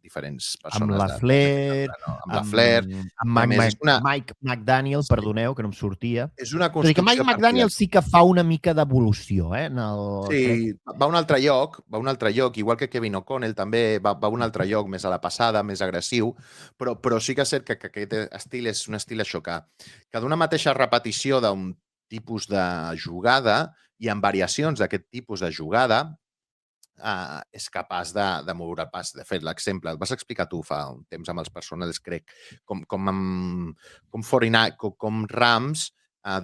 persones. Amb LaFleur, amb Mike McDaniel, perdoneu, que no em sortia. És una construcció. Que Mike McDaniel sí que fa una mica d'evolució, Sí, va a un altre lloc, igual que Kevin O'Connell també va a un altre lloc, més a la passada, més agressiu, però sí que és cert que aquest estil és un estil això, que d'una mateixa repetició d'un tipus de jugada i amb variacions d'aquest tipus de jugada és capaç de moure el pas. De fet, l'exemple, el vas explicar tu fa un temps amb els personals, crec, com Rams,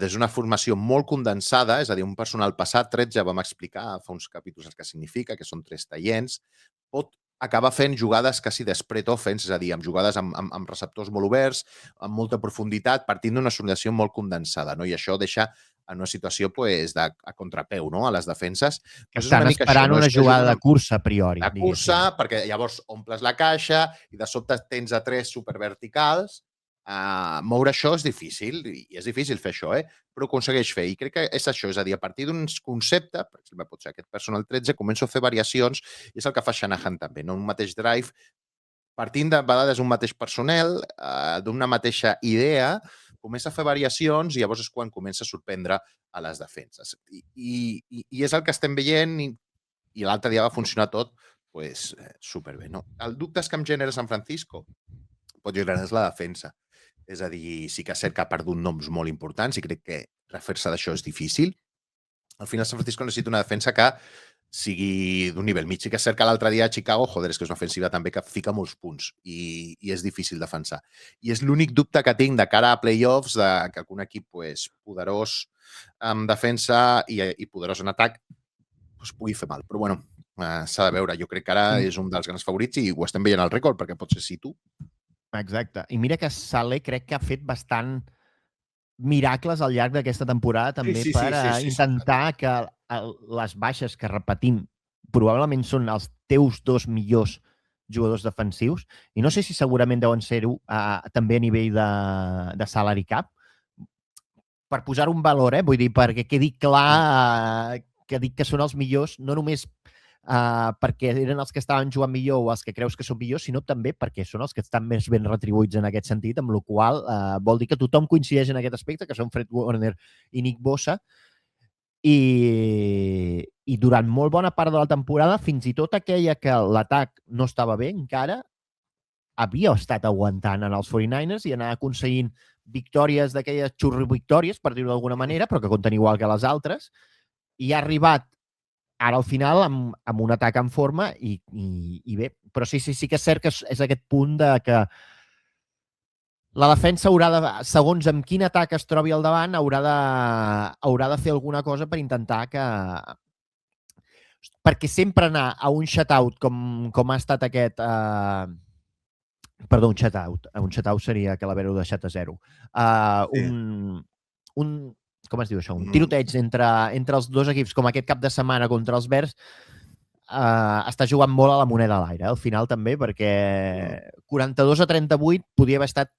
des d'una formació molt condensada, és a dir, un personal passat, 13, vam explicar fa uns capítols el que significa, que són 3 tallents, pot acaba fent jugades quasi d'spread offense, és a dir, amb jugades amb receptors molt oberts, amb molta profunditat, partint d'una situació molt condensada, no? I això deixa en una situació pues, a contrapeu, no? A les defenses. Que Pues estan esperant una jugada de cursa a priori. De cursa, perquè llavors omples la caixa i de sobte tens a 3 superverticals. Moure això és difícil, i és difícil fer això, però ho aconsegueix fer. I crec que és això, és a dir, a partir d'un concepte, per exemple, pot ser aquest personal 13, començo a fer variacions, i és el que fa Shanahan també, no? Un mateix drive, partint de vegades un mateix personal, d'una mateixa idea, comença a fer variacions i llavors és quan comença a sorprendre a les defenses. I és el que estem veient i l'altre dia va funcionar tot pues, superbé. No? El dubte és que em genera San Francisco pot generar la defensa. És a dir, sí que és cert que ha perdut noms molt importants i crec que refer-se d'això és difícil. Al final San Francisco necessita una defensa que sigui d'un nivell mig. Sí que és cert que l'altre dia a Chicago, és que és una ofensiva també que fica molts punts i és difícil defensar. I és l'únic dubte que tinc de cara a playoffs de que un equip pues, poderós en defensa i poderós en atac pues, pugui fer mal. Però bueno, s'ha de veure. Jo crec que ara és un dels grans favorits i ho estem veient al rècord perquè pot ser si tu. Exacte. I mira que Saleh crec que ha fet bastant miracles al llarg d'aquesta temporada també per intentar que les baixes que repetim probablement són els teus 2 millors jugadors defensius i no sé si segurament deuen ser-ho també a nivell de salary cap per posar un valor, vull dir, perquè quedi clar que dic que són els millors no només perquè eren els que estaven jugant millor o els que creus que són millors, sinó també perquè són els que estan més ben retribuïts en aquest sentit, amb la qual vol dir que tothom coincideix en aquest aspecte, que són Fred Warner i Nick Bosa, i durant molt bona part de la temporada, fins i tot aquella que l'atac no estava bé encara, havia estat aguantant en els 49ers i anar aconseguint victòries d'aquelles xurri-victòries, per dir-ho d'alguna manera, però que compten igual que les altres, i ha arribat ara al final amb un atac en forma i bé, però sí que és cert que és aquest punt de que la defensa haurà de, segons amb quin atac es trobi al davant, haurà de fer alguna cosa per intentar que... Perquè sempre anar a un shutout com ha estat aquest... Perdó, un shutout. Un shutout seria que l'haver-ho deixat a 0. Com es diu això? Un tiroteig entre els dos equips, com aquest cap de setmana contra els Bears, està jugant molt a la moneda a l'aire, al final també, perquè 42-38 podia haver estat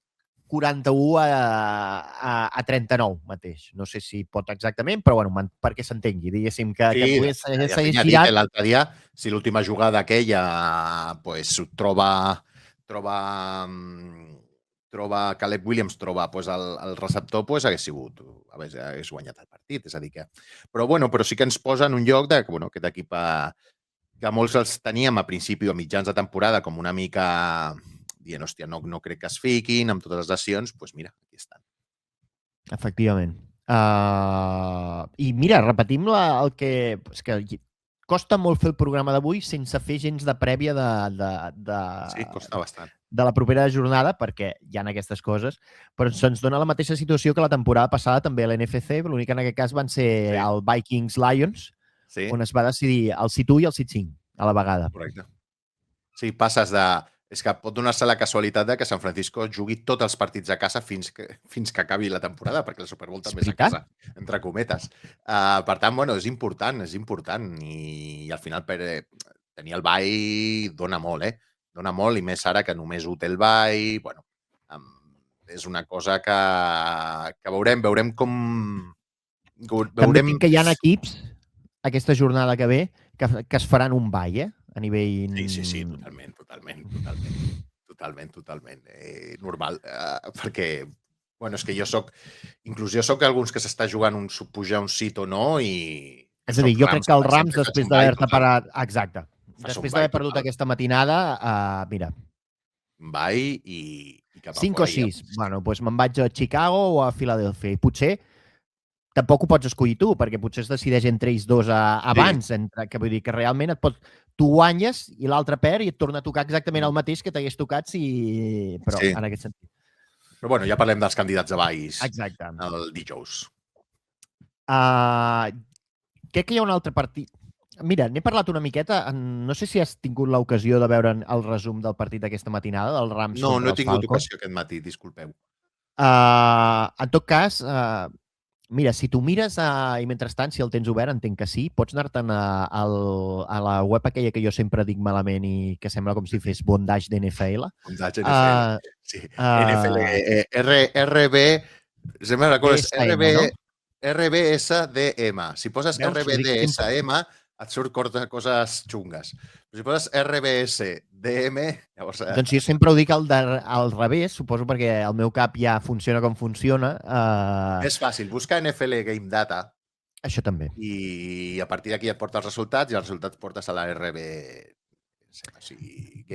41 a 39 mateix. No sé si pot exactament, però bueno, perquè s'entengui, diguéssim, que pogués seguir girat. L'altre dia, si l'última jugada aquella pues, troba Caleb Williams, troba pues, el receptor, pues, hagués guanyat el partit. És a dir que... Però sí que ens posa en un lloc de, aquest equip que molts els teníem a principi o a mitjans de temporada com una mica dient, hòstia, no crec que es fiquin amb totes les lesions, doncs mira, aquí estan. Efectivament. I mira, repetim el que... És que costa molt fer el programa d'avui sense fer gens de prèvia Sí, costa bastant. De la propera jornada, perquè hi ha aquestes coses, però se'ns dona la mateixa situació que la temporada passada també a l'NFC, l'únic que en aquest cas van ser el Vikings-Lions, on es va decidir el sit 1 i el sit 5 a la vegada. Correcte. Sí, passes de... És que pot donar-se la casualitat de que San Francisco jugui tots els partits a casa fins que acabi la temporada, perquè el Super Bowl també és a casa, entre cometes. Per tant, és important. I al final tenir el bye dona molt, Dona molt, i més ara que només ho té el bye. És una cosa que veurem com... També tinc que hi ha equips aquesta jornada que ve que es faran un bye, a nivell... Sí, totalment. Normal, perquè, és que jo soc alguns que s'està jugant pujar un sit o no i... És a dir, jo crec que els Rams, després d'haver-te parat... Exacte. Després d'haver perdut aquesta matinada, mira... Bye i cap a 5 o 6. Bueno, doncs me'n vaig a Chicago o a Filadèlfia. I potser tampoc ho pots escollir tu, perquè potser es decideix entre ells dos abans, que vull dir que realment tu guanyes i l'altre perd i et torna a tocar exactament el mateix que t'hagués tocat però en aquest sentit. Però ja parlem dels candidats a byes. Exacte. El dijous. Crec que hi ha un altre partit Mira, n'he parlat una miqueta. No sé si has tingut l'ocasió de veure el resum del partit d'aquesta matinada, del Rams No, contra no he els tingut Falcons. ocasió aquest matí, disculpeu. En tot cas, mira, si tu mires i mentrestant, si el tens obert, entenc que sí, pots anar-te'n a la web aquella que jo sempre dic malament i que sembla com si fes bondage d'NFL. Bondage NFL. Sí. NFL, RB, sempre recordo, és DSM, no? RBSDM. Si poses Veus? Ho dic sempre. RBDSM, et surt coses xungues. Però si poses RBSDM, llavors... Doncs jo sempre ho dic al revés, suposo perquè el meu cap ja funciona com funciona. És fàcil, busca NFL Game Data Això també. i a partir d'aquí et porta els resultats i els resultats portes a la RB. O sigui,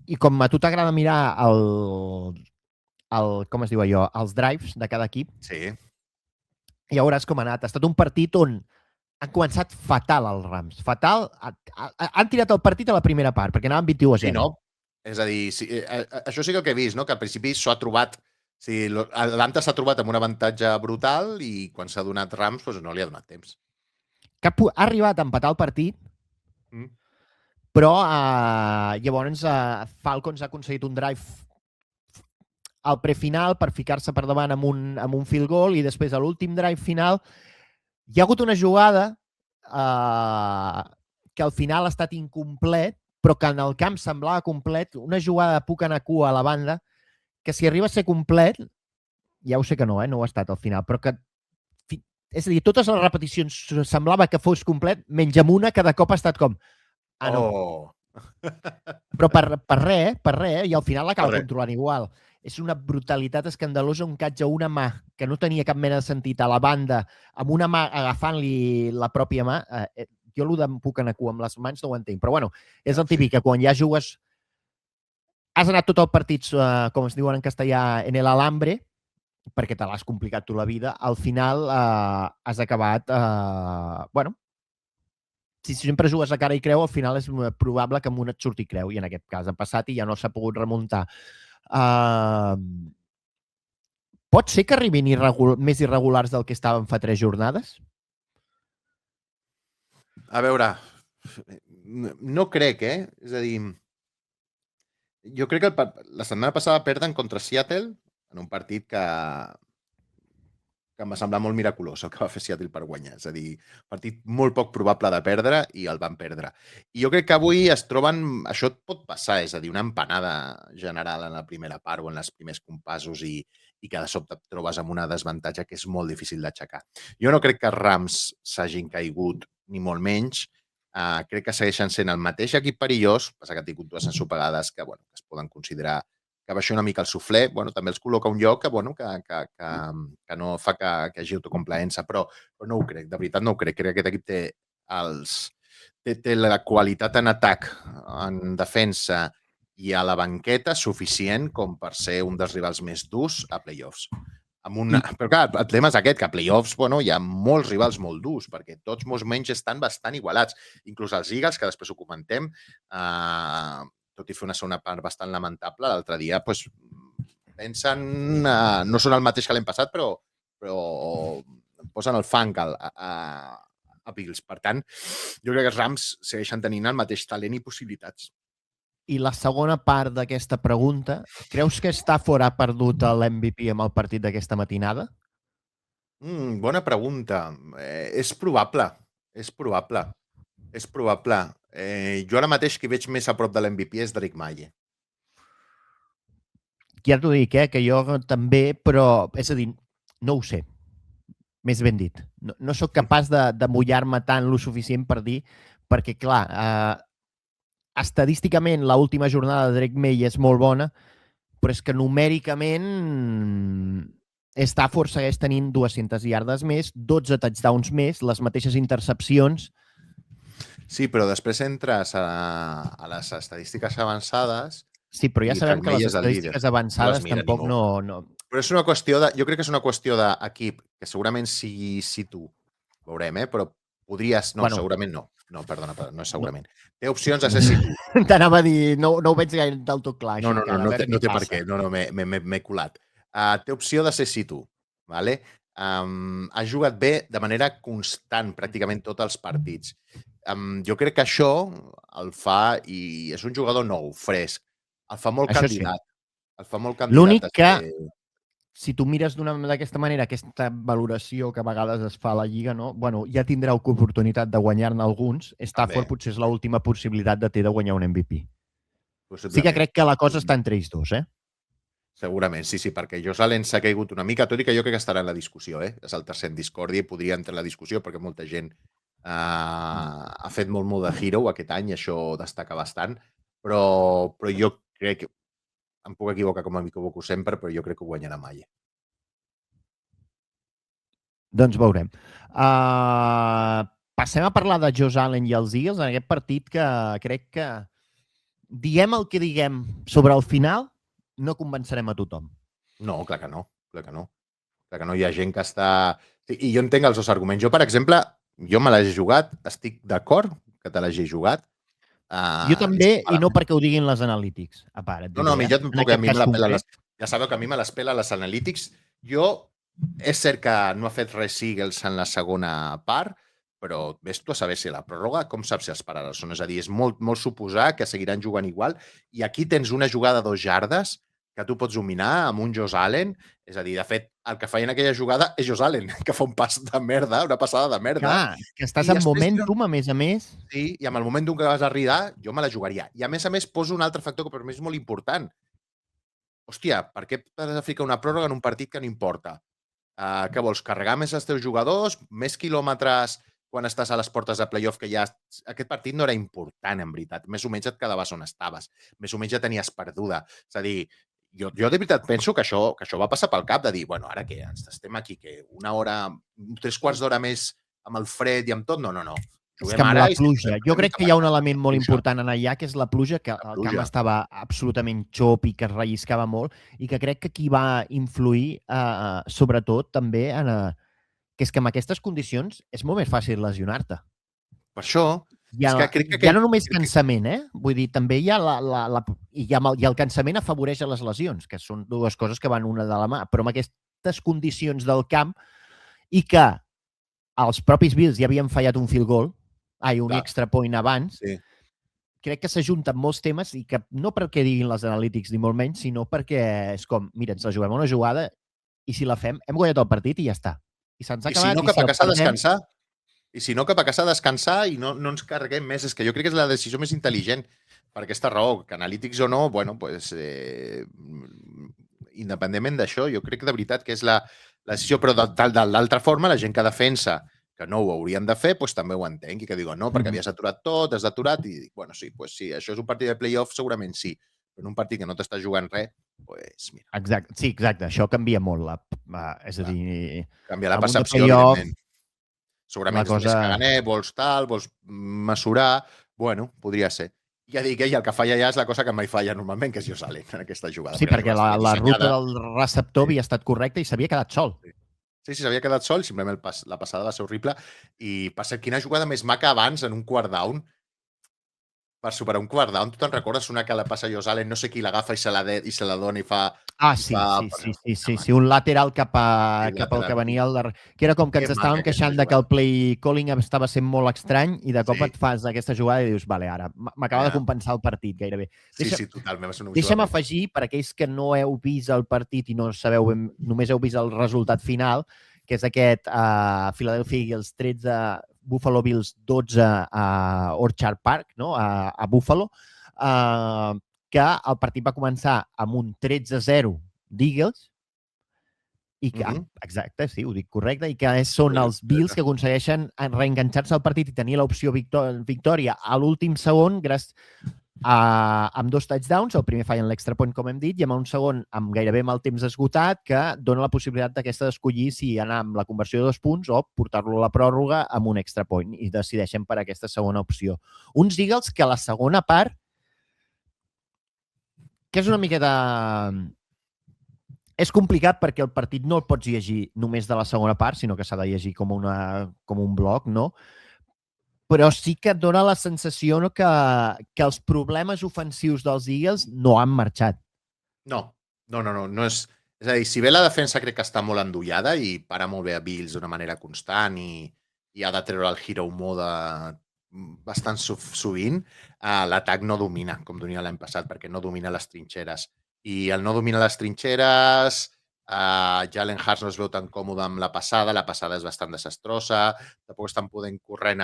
I com a tu t'agrada mirar com es diu allò, els drives de cada equip, Sí. ja veuràs com ha anat. Ha estat un partit on han començat fatal els Rams. Fatal. Han tirat el partit a la primera part, perquè anaven 21-0. Sí, no? És a dir, això sí que el que he vist, no? Que al principi s'ho ha trobat... L'Atlanta s'ha trobat amb un avantatge brutal i quan s'ha donat Rams doncs no li ha donat temps. Ha arribat a empatar el partit, però llavors Falcons ha aconseguit un drive al prefinal per ficar-se per davant amb un field goal i després a l'últim drive final hi ha hagut una jugada que al final ha estat incomplet, però que en el camp semblava complet, una jugada de puc anar cua a la banda, que si arriba a ser complet, ja ho sé que no ho ha estat al final, però que, és a dir, totes les repeticions semblava que fos complet, menys amb una que de cop ha estat com, no. Però per res, i al final l'acaba controlant igual. És una brutalitat escandalosa, un catch a una mà que no tenia cap mena de sentit a la banda, amb una mà agafant-li la pròpia mà. Jo el de puc anar cua amb les mans no ho entenc, però bueno, és el típic que quan ja jugues has anat tot el partit, com es diuen en castellà, en el alambre, perquè te l'has complicat tu la vida, al final has acabat... Bueno, si sempre jugues a cara i creu, al final és probable que amb una et surti creu, i en aquest cas ha passat i ja no s'ha pogut remuntar. Pot ser que arribin més irregulars del que estaven fa 3 jornades? A veure, no crec, És a dir, jo crec que la setmana passada perden contra Seattle en un partit que em va semblar molt miraculós el que va fer Seattle per guanyar. És a dir, partit molt poc probable de perdre i el van perdre. I jo crec que avui es troben... Això et pot passar, és a dir, una empanada general en la primera part o en els primers compassos i que de sobte et trobes amb una desavantatge que és molt difícil d'aixecar. Jo no crec que Rams s'hagin caigut, ni molt menys. Crec que segueixen sent el mateix equip perillós, passa que han tingut 2 ensopegades que es poden considerar que baixi una mica el suflé, també els col·loca un lloc que no fa que hi hagi autocomplaença, però no ho crec, de veritat no ho crec. Crec que aquest equip té la qualitat en atac, en defensa i a la banqueta suficient com per ser un dels rivals més durs a playoffs. Però clar, el tema és aquest, que a playoffs hi ha molts rivals molt durs, perquè tots més o menys estan bastant igualats. Inclús els Eagles, que després ho comentem, tot i fer una segona part bastant lamentable, l'altre dia pensen, no són el mateix que l'any passat, però posen el fang a Bills. Per tant, jo crec que els Rams segueixen tenint el mateix talent i possibilitats. I la segona part d'aquesta pregunta, creus que Stafford ha perdut l'MVP amb el partit d'aquesta matinada? Bona pregunta. És probable. Jo ara mateix qui veig més a prop de l'MVP és Drake Maye. Ja t'ho dic, que jo també, però, és a dir, no ho sé. Més ben dit. No sóc capaç de mullar-me tant lo suficient per dir, perquè, clar, estadísticament l'última jornada de Drake Maye és molt bona, però és que numèricament Stafford segueix tenint 200 iardes més, 12 touchdowns més, les mateixes intercepcions. Sí, però després entres a les estadístiques avançades. Sí, però ja sabem que les estadístiques avançades tampoc no... Però és una qüestió jo crec que és una qüestió d'equip, que segurament si tu, veurem, però podries... No, segurament no. No, perdona, no és segurament. Té opcions de ser si tu. T'anava a dir, no ho veig gaire del tot clar. No té per què. No, m'he colat. Té opció de ser si tu, ¿vale? ha jugat bé de manera constant pràcticament tots els partits. Jo crec que això el fa, i és un jugador nou, fresc, el fa molt Això sí. candidat. El fa molt candidat. L'únic a que, ser- si tu mires d'aquesta manera, aquesta valoració que a vegades es fa a la Lliga, no? Bueno, ja tindrà oportunitat de guanyar-ne alguns. Stafford També. potser és l'última possibilitat de té de guanyar un MVP. Sí que possiblement. crec que la cosa està entre ells dos, eh? Segurament, sí, perquè Josh Allen s'ha caigut una mica, tot i que jo crec que estarà en la discussió, És el tercer en discòrdia i podria entrar en la discussió perquè molta gent ha fet molt de hero aquest any i això destaca bastant, però jo crec que em puc equivocar com m'equivoco sempre, però jo crec que ho guanyarà mai. Doncs veurem. Passem a parlar de Josh Allen i els Eagles en aquest partit que crec que diguem el que diguem sobre el final, no convencerem a tothom. No, clar que no. Clar que no. Hi ha gent que està... I jo entenc els dos arguments. Jo, per exemple, jo me l'he jugat, estic d'acord que te l'hagi jugat. Jo també, i no perquè ho diguin les analítics. A part, No, a mi ja tampoc, a mi me la pela ja sabeu que a mi me les pela les analítics. Jo, és cert que no ha fet res Eagles en la segona part, però ves tu a saber si la pròrroga, com saps si els pararà són? És a dir, és molt suposar que seguiran jugant igual, i aquí tens una jugada de 2 jardes que tu pots dominar amb un Josh Allen. És a dir, de fet, el que feia en aquella jugada és Josh Allen, que fa un pas de merda, una passada de merda. Clar, que estàs I en després momentum, a més. Sí, i amb el momentum que vas arribar, jo me la jugaria. I a més poso un altre factor que per mi és molt important. Hòstia, per què t'has de ficar una pròrroga en un partit que no importa? Què vols, carregar més els teus jugadors, més quilòmetres quan estàs a les portes de playoff, que ja... Aquest partit no era important, en veritat. Més o menys et quedaves on estaves. Més o menys ja tenies perduda. És a dir, jo de veritat penso que això va passar pel cap de dir, bueno, ara què, estem aquí, que una hora, 3 quarts d'hora més amb el fred i amb tot? No. És que amb la pluja. Jo crec que hi ha un element molt important en allà, que és la pluja, que el camp estava absolutament xop i que es relliscava molt, i que crec que aquí va influir, sobretot, també, que és que en aquestes condicions és molt més fàcil lesionar-te. Per això... Ja no només cansament, Vull dir, també hi ha i el cansament afavoreix a les lesions, que són dues coses que van una de la mà, però amb aquestes condicions del camp i que els propis Bills ja havien fallat un field goal, un extra point abans, crec que s'ajunten molts temes i que no perquè diguin les analítics ni molt menys, sinó perquè és com, mira, ens la juguem una jugada i si la fem, hem guanyat el partit i ja està. I se'ns ha acabat. I si no, cap a casa a descansar. I si no, cap a casa a descansar i no ens carreguem més. És que jo crec que és la decisió més intel·ligent per aquesta raó, que analítics o no, bueno, pues, independentment d'això, jo crec que de veritat que és la decisió, però de l'altra forma, la gent que defensa que no ho haurien de fer, doncs també ho entenc, i que diuen, no, perquè havies aturat tot, has aturat, i dic, bueno, sí, doncs sí, això és un partit de playoff, segurament sí, però en un partit que no t'estàs jugant res, doncs mira. Exacte, sí, exacte, això canvia molt, és a dir... Canvia la percepció, evidentment. Segurament és més caganer, vols tal, vols mesurar, bueno, podria ser. Ja dic, i el que falla ja és la cosa que mai falla normalment, que és Josh Allen en aquesta jugada. Sí, perquè la ruta del receptor havia estat correcta i s'havia quedat sol. Sí, s'havia quedat sol, simplement la passada va ser horrible. I per cert, quina jugada més maca abans en un quart down. Per superar un quart down, tu te'n recordes una que la passa a Josh Allen, no sé qui l'agafa i se la dona i fa... Sí, un lateral cap al que venia al darrere. Que era com que ens estàvem queixant que el play calling estava sent molt estrany i de cop et fas aquesta jugada i dius, vale, ara m'acaba de compensar el partit gairebé. Sí, totalment. Deixa'm afegir, per aquells que no heu vist el partit i no sabeu, només heu vist el resultat final, que és aquest Philadelphia Eagles 13, Buffalo Bills 12 a Orchard Park, no? a Buffalo, que el partit va començar amb un 13-0 d'Eagles i que, exacte, sí, ho dic correcte, i que són els Bills que aconsegueixen reenganxar-se al partit i tenir l'opció victòria a l'últim segon amb 2 touchdowns, el primer fallen l'extra point, com hem dit, i amb un segon amb gairebé amb el temps esgotat, que dona la possibilitat d'aquesta d'escollir si anar amb la conversió de 2 punts o portar-lo a la pròrroga amb un extra point, i decideixen per aquesta segona opció. Uns Eagles que a la segona part, que és una miqueta... És complicat perquè el partit no el pots llegir només de la segona part, sinó que s'ha de llegir com un bloc, no? Però sí que et dona la sensació que els problemes ofensius dels Eagles no han marxat. No És a dir, si bé la defensa crec que està molt endollada i para molt bé a Bills d'una manera constant i ha de treure el hero mode bastant sovint, l'atac no domina, com domina l'any passat, perquè no domina les trinxeres. I el no domina les trinxeres, Jalen Hurts no es veu tan còmode amb la passada és bastant desastrosa, tampoc estan podent corrent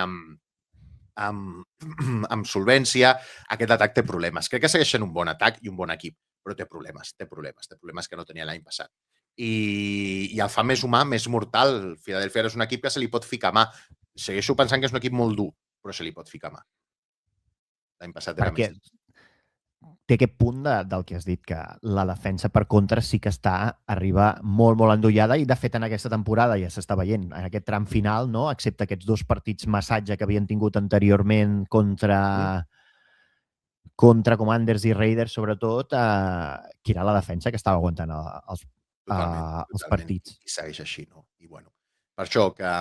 amb solvència. Aquest atac té problemes. Crec que segueix sent un bon atac i un bon equip, però té problemes que no tenia l'any passat. I el fa més humà, més mortal. Philadelphia és un equip que se li pot ficar mà. Segueixo pensant que és un equip molt dur, però se li pot ficar mà. L'any passat era més... Té aquest punt del que has dit, que la defensa per contra sí que arriba molt, molt endollada i, de fet, en aquesta temporada ja s'està veient, en aquest tram final, no? Excepte aquests 2 partits massatge que havien tingut anteriorment contra Commanders i Raiders, sobretot, que era la defensa que estava aguantant els partits. I segueix així, no? I, bueno, per això que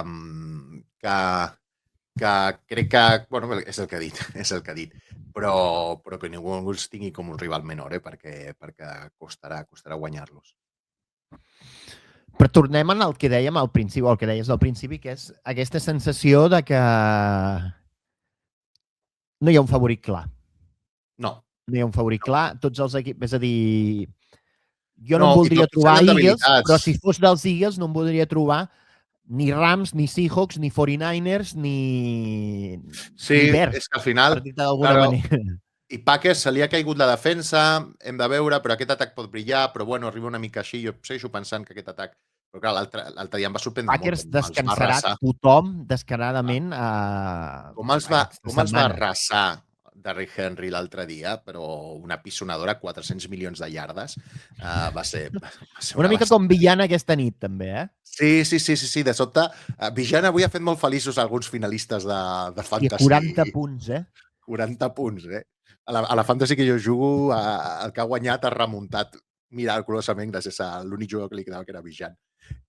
crec que... Bueno, és el que ha dit. Però que ningú els tingui com un rival menor, perquè costarà guanyar-los. Però tornem al que dèiem al principi, o el que deies al principi, que és aquesta sensació de que no hi ha un favorit clar. No. No hi ha un favorit clar. Tots els equips... És a dir, jo no em voldria trobar Eagles, però si fos dels Eagles no em voldria trobar ni Rams, ni Seahawks, ni 49ers, ni Bears. És que al final... I Packers se li ha caigut la defensa, hem de veure, però aquest atac pot brillar, però bueno, arriba una mica així, jo segueixo pensant que aquest atac... Però clar, l'altre dia em va sorprendre Packers molt. Packers descansarà tothom descaradament. Com els va arrasar Derrick Henry l'altre dia, però una pissonadora, 400 milions de yardes. Va ser una mica com Villan aquesta nit, també, eh? Sí. De sobte, Villan avui ha fet molt feliços alguns finalistes de Fantasy. 40 punts, eh? 40 punts, eh? A la Fantasy que jo jugo, el que ha guanyat ha remuntat miraculosament gràcies a l'únic jugador que li quedava, que era Villan.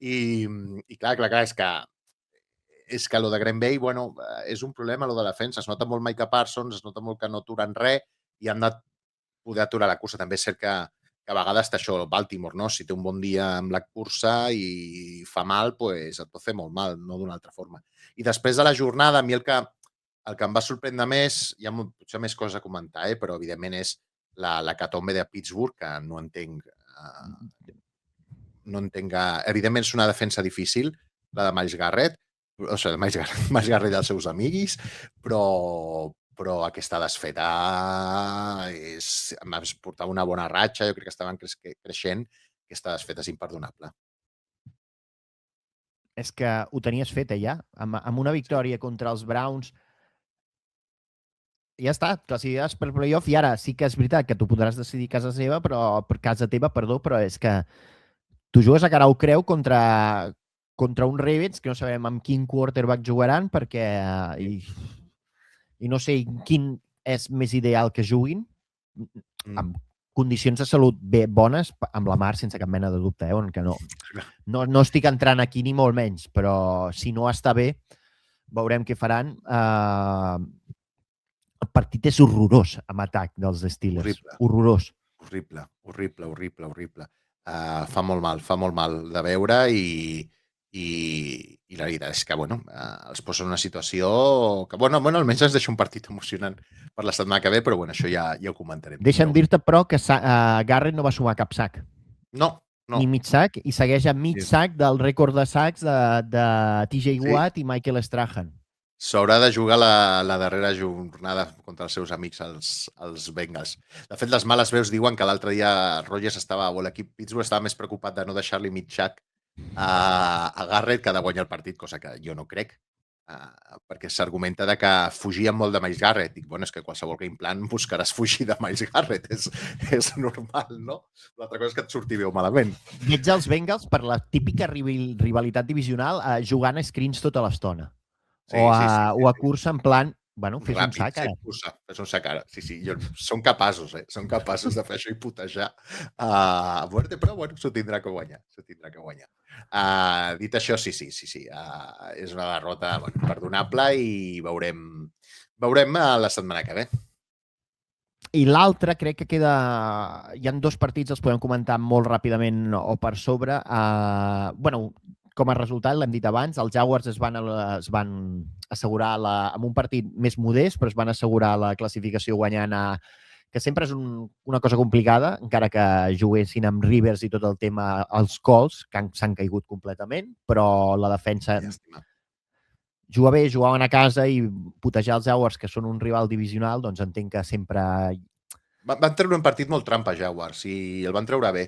I clar, és que lo de Green Bay, bueno, és un problema, lo de la defensa. Es nota molt Micah Parsons, es nota molt que no aturen res i han de poder aturar la cursa. També és cert que a vegades està això, Baltimore, no? Si té un bon dia amb la cursa i fa mal, doncs et pot fer molt mal, no d'una altra forma. I després de la jornada, a mi el que em va sorprendre més, hi ha potser més coses a comentar, però evidentment és la catombe de Pittsburgh, que no entenc... Evidentment és una defensa difícil, la de Myles Garrett, o sigui, Myles Garrett dels seus amiguis, però aquesta desfeta em va portar una bona ratxa, jo crec que estaven creixent, aquesta desfeta és imperdonable. És que ho tenies fet, ja, amb una victòria contra els Browns. Ja està, classificaves per playoff, i ara sí que és veritat que tu podràs decidir casa teva, però és que tu jugues a cara o creu contra un Ravens que no sabem amb quin quarterback jugaran, perquè i no sé quin és més ideal que juguin, amb condicions de salut bones, amb la Mar sense cap mena de dubte, que no estic entrant aquí ni molt menys, però si no està bé, veurem què faran. El partit és horrorós amb atac dels Steelers. Horrorós. Horrible. Fa molt mal de veure i la veritat és que, els posa en una situació que, almenys ens deixa un partit emocionant per la setmana que ve, però, això ja ho comentarem. Deixa'm dir-te, però, que Garrett no va sumar cap sac. No. Ni mig sac, i segueix a mig sac del rècord de sacs de TJ Watt i Michael Strahan. S'haurà de jugar la darrera jornada contra els seus amics, els Bengals. De fet, les males veus diuen que l'altre dia Rodgers l'equip Pittsburgh estava més preocupat de no deixar-li mig sac a Garrett que de guanyar el partit, cosa que jo no crec, perquè s'argumenta que fugien molt de Myles Garrett. Dic, és que qualsevol game plan buscaràs fugir de Myles Garrett, és normal, no? L'altra cosa és que et surti bé o malament. Veig els Bengals, per la típica rivalitat divisional, jugant a screens tota l'estona. O a cursa en plan, fes un sac ara. Fes un sac ara, sí. Són capaços de fer això i putejar a muerte, però s'ho tindrà que guanyar. Dit això, sí. És una derrota perdonable i veurem la setmana que ve. I l'altre crec que queda... Hi ha 2 partits, els podem comentar molt ràpidament o per sobre. Bueno, com a resultat, l'hem dit abans, els Jaguars es van assegurar amb un partit més modest, però es van assegurar la classificació guanyant que sempre és una cosa complicada, encara que juguessin amb Rivers i tot el tema, els Colts, que s'han caigut completament, però la defensa Llàstima. juga bé, jugaven a casa i putejar els Jaguars, que són un rival divisional, doncs entenc que sempre... Van treure un partit molt trampa, Jaguars, i el van treure bé.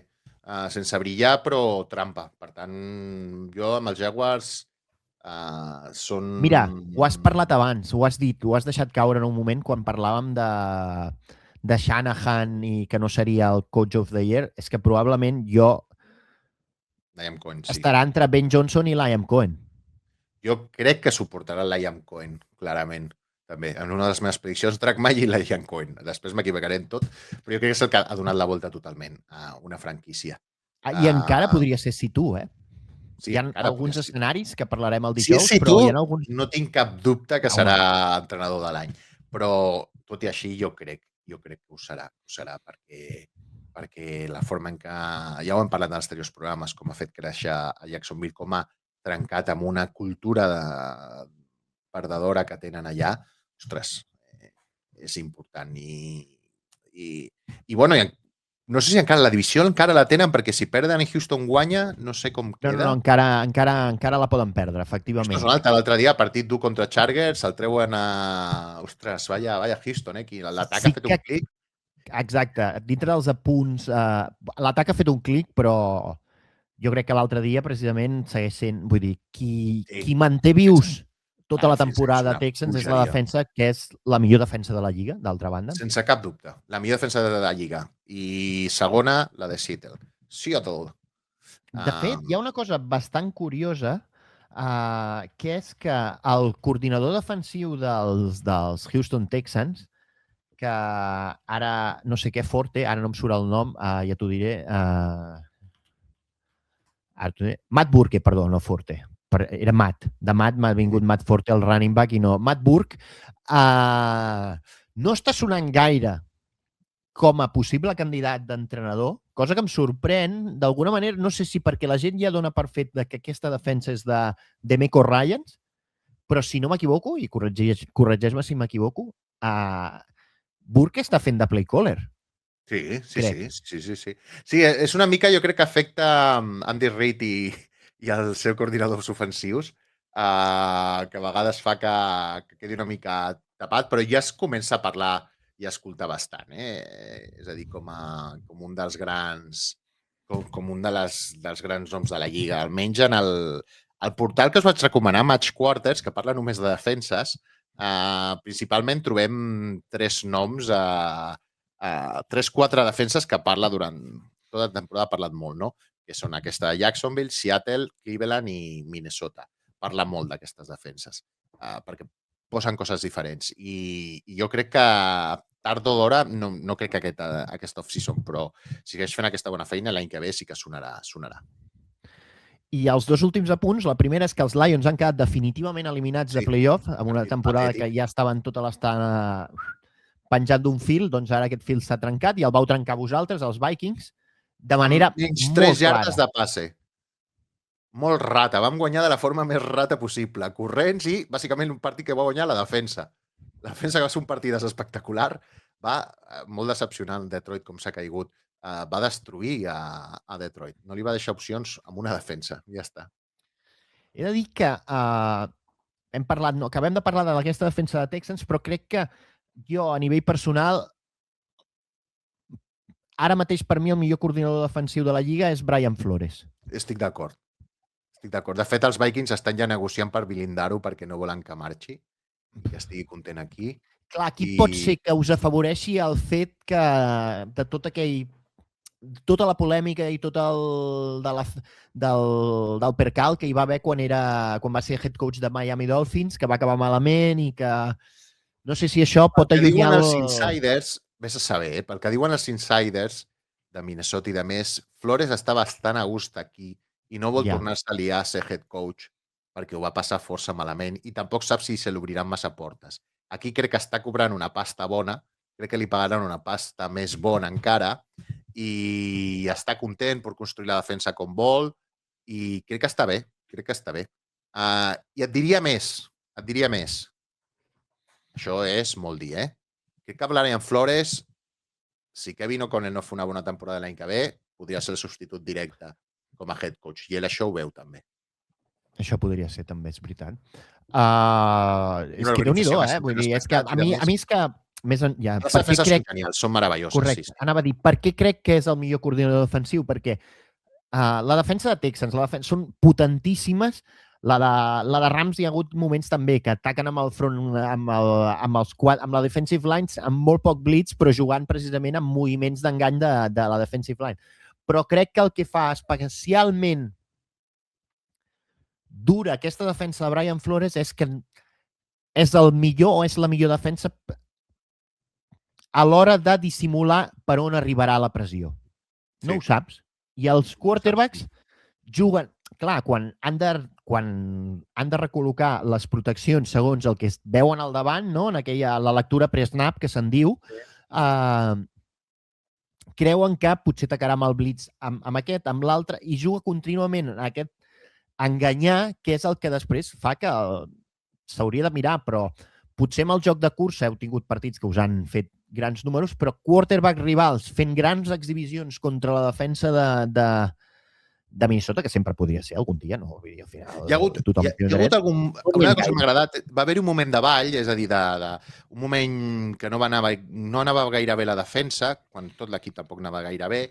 Sense brillar, però trampa. Per tant, jo amb els Jaguars són... Mira, ho has parlat abans, ho has dit, ho has deixat caure en un moment quan parlàvem de Shanahan i que no seria el Coach of the Year. És que probablement Liam Cohen, sí. estarà entre Ben Johnson i Liam Cohen. Jo crec que suportarà el Liam Cohen, clarament. També, en una de les meves prediccions, Drake May i Liam Cohen. Després m'equivocaré en tot, però jo crec que és el que ha donat la volta totalment a una franquícia. I encara podria ser Situ, eh? Sí, hi ha alguns escenaris que parlarem el dijous, sí, però hi ha alguns... No tinc cap dubte que serà entrenador de l'any, però tot i així jo crec que ho serà. Perquè la forma en què, ja ho hem parlat en els anteriors programes, com ha fet créixer a Jacksonville, com ha trencat amb una cultura perdedora que tenen allà, ostres, és important. I bueno, no sé si encara la divisió encara la tenen, perquè si perden i Houston guanya, no sé com queda. No, encara la poden perdre, efectivament. L'altre dia, partit dur contra Chargers, el treuen a... Ostres, vaya Houston, que l'atac ha fet un clic. Exacte, dintre dels apunts, l'atac ha fet un clic, però jo crec que l'altre dia, precisament, segueix sent... Vull dir, qui manté vius tota la temporada de Texans és la defensa, que és la millor defensa de la Lliga, d'altra banda. Sense cap dubte. La millor defensa de la Lliga. I segona, la de Seattle. Seattle. De fet, hi ha una cosa bastant curiosa, que és que el coordinador defensiu dels Houston Texans, que ara no sé què Forte, ara no em surt el nom, ja t'ho diré, Matt Burke, perdó, no Forte. Era Matt. De Matt m'ha vingut Matt Forte, el running back, i no. Matt Burke no està sonant gaire com a possible candidat d'entrenador, cosa que em sorprèn, d'alguna manera, no sé si perquè la gent ja dona per fet que aquesta defensa és de Demeco Ryans, però si no m'equivoco, i corregeix-me si m'equivoco, Burke està fent de play caller. Sí. Sí, és una mica, jo crec que afecta Andy Reid i els seus coordinadors ofensius, que a vegades fa que quedi una mica tapat, però ja es comença a parlar i a escoltar bastant. És a dir, com un dels grans dels grans noms de la Lliga. Almenys en el portal que us vaig recomanar, Match Quarters, que parla només de defenses, principalment trobem 3 noms, 3-4 defenses que parla durant tota la temporada, ha parlat molt, no? Que són aquesta de Jacksonville, Seattle, Cleveland i Minnesota. Parla molt d'aquestes defenses, perquè posen coses diferents. I jo crec que tard o d'hora, no crec que aquesta off-season, però si segueix fent aquesta bona feina, l'any que ve sí que sonarà. I els 2 últims apunts, la primera és que els Lions han quedat definitivament eliminats de playoff, amb una temporada que ja estaven tota l'estona penjant d'un fil, doncs ara aquest fil s'ha trencat i el vau trencar vosaltres, els Vikings, de manera menys molt 3 clara. yardes de passe. Molt rata. Vam guanyar de la forma més rata possible. Corrents i, bàsicament, un partit que va guanyar la defensa. La defensa, que va ser un partit espectacular, va molt decepcionant Detroit, com s'ha caigut. Va destruir a Detroit. No li va deixar opcions amb una defensa. Ja està. He de dir que acabem de parlar d'aquesta defensa de Texans, però crec que jo, a nivell personal, ara mateix per mi el millor coordinador defensiu de la Lliga és Brian Flores. Estic d'acord. De fet, els Vikings estan ja negociant per blindar-ho perquè no volen que marxi i que estigui content aquí. Clar, aquí pot ser que us afavoreixi el fet que de tota la polèmica i tot del percal que hi va haver quan va ser head coach de Miami Dolphins, que va acabar malament i que no sé si això pot allunyar... Els insiders, vés a saber, pel que diuen els insiders de Minnesota i de més, Flores està bastant a gust aquí i no vol tornar-se a liar a ser head coach perquè ho va passar força malament i tampoc sap si se l'obriran massa portes. Aquí crec que està cobrant una pasta bona crec que li pagaran una pasta més bona encara i està content per construir la defensa com vol i crec que està bé, I et diria més. Això és molt dir, Crec que Brian Flores, si Kevin O'Connell no fa una bona temporada l'any que ve, podria ser el substitut directe com a head coach. I ell això ho veu, també. Això podria ser, també, és veritat. És Una que Déu-n'hi-do, organització Vull dir, és que a mi és que... Més ja, Les defenses són genials, són meravelloses. Correcte. Sí. Anava a dir, per què crec que és el millor coordinador defensiu? Perquè la defensa de Texans són potentíssimes. La de Rams hi ha hagut moments també que ataquen amb el front, amb la defensive lines, amb molt poc blitz, però jugant precisament amb moviments d'engany de la defensive line. Però crec que el que fa especialment dura aquesta defensa de Brian Flores és que és el millor o és la millor defensa a l'hora de dissimular per on arribarà la pressió. No ho saps. I els quarterbacks juguen... Clar, quan han de recol·locar les proteccions segons el que es veuen al davant, no? En la lectura pre-snap, que se'n diu, creuen que potser atacarà amb el blitz amb aquest, amb l'altre, i juga contínuament en aquest enganyar, que és el que després fa que s'hauria de mirar, però potser amb el joc de cursa heu tingut partits que us han fet grans números, però quarterback rivals fent grans exhibicions contra la defensa de Minnesota, que sempre podria ser algun dia, no? Vull dir, al final, hi ha hagut una cosa que m'ha agradat. Va haver-hi un moment de ball, és a dir, un moment que no anava gaire bé la defensa, quan tot l'equip tampoc anava gaire bé,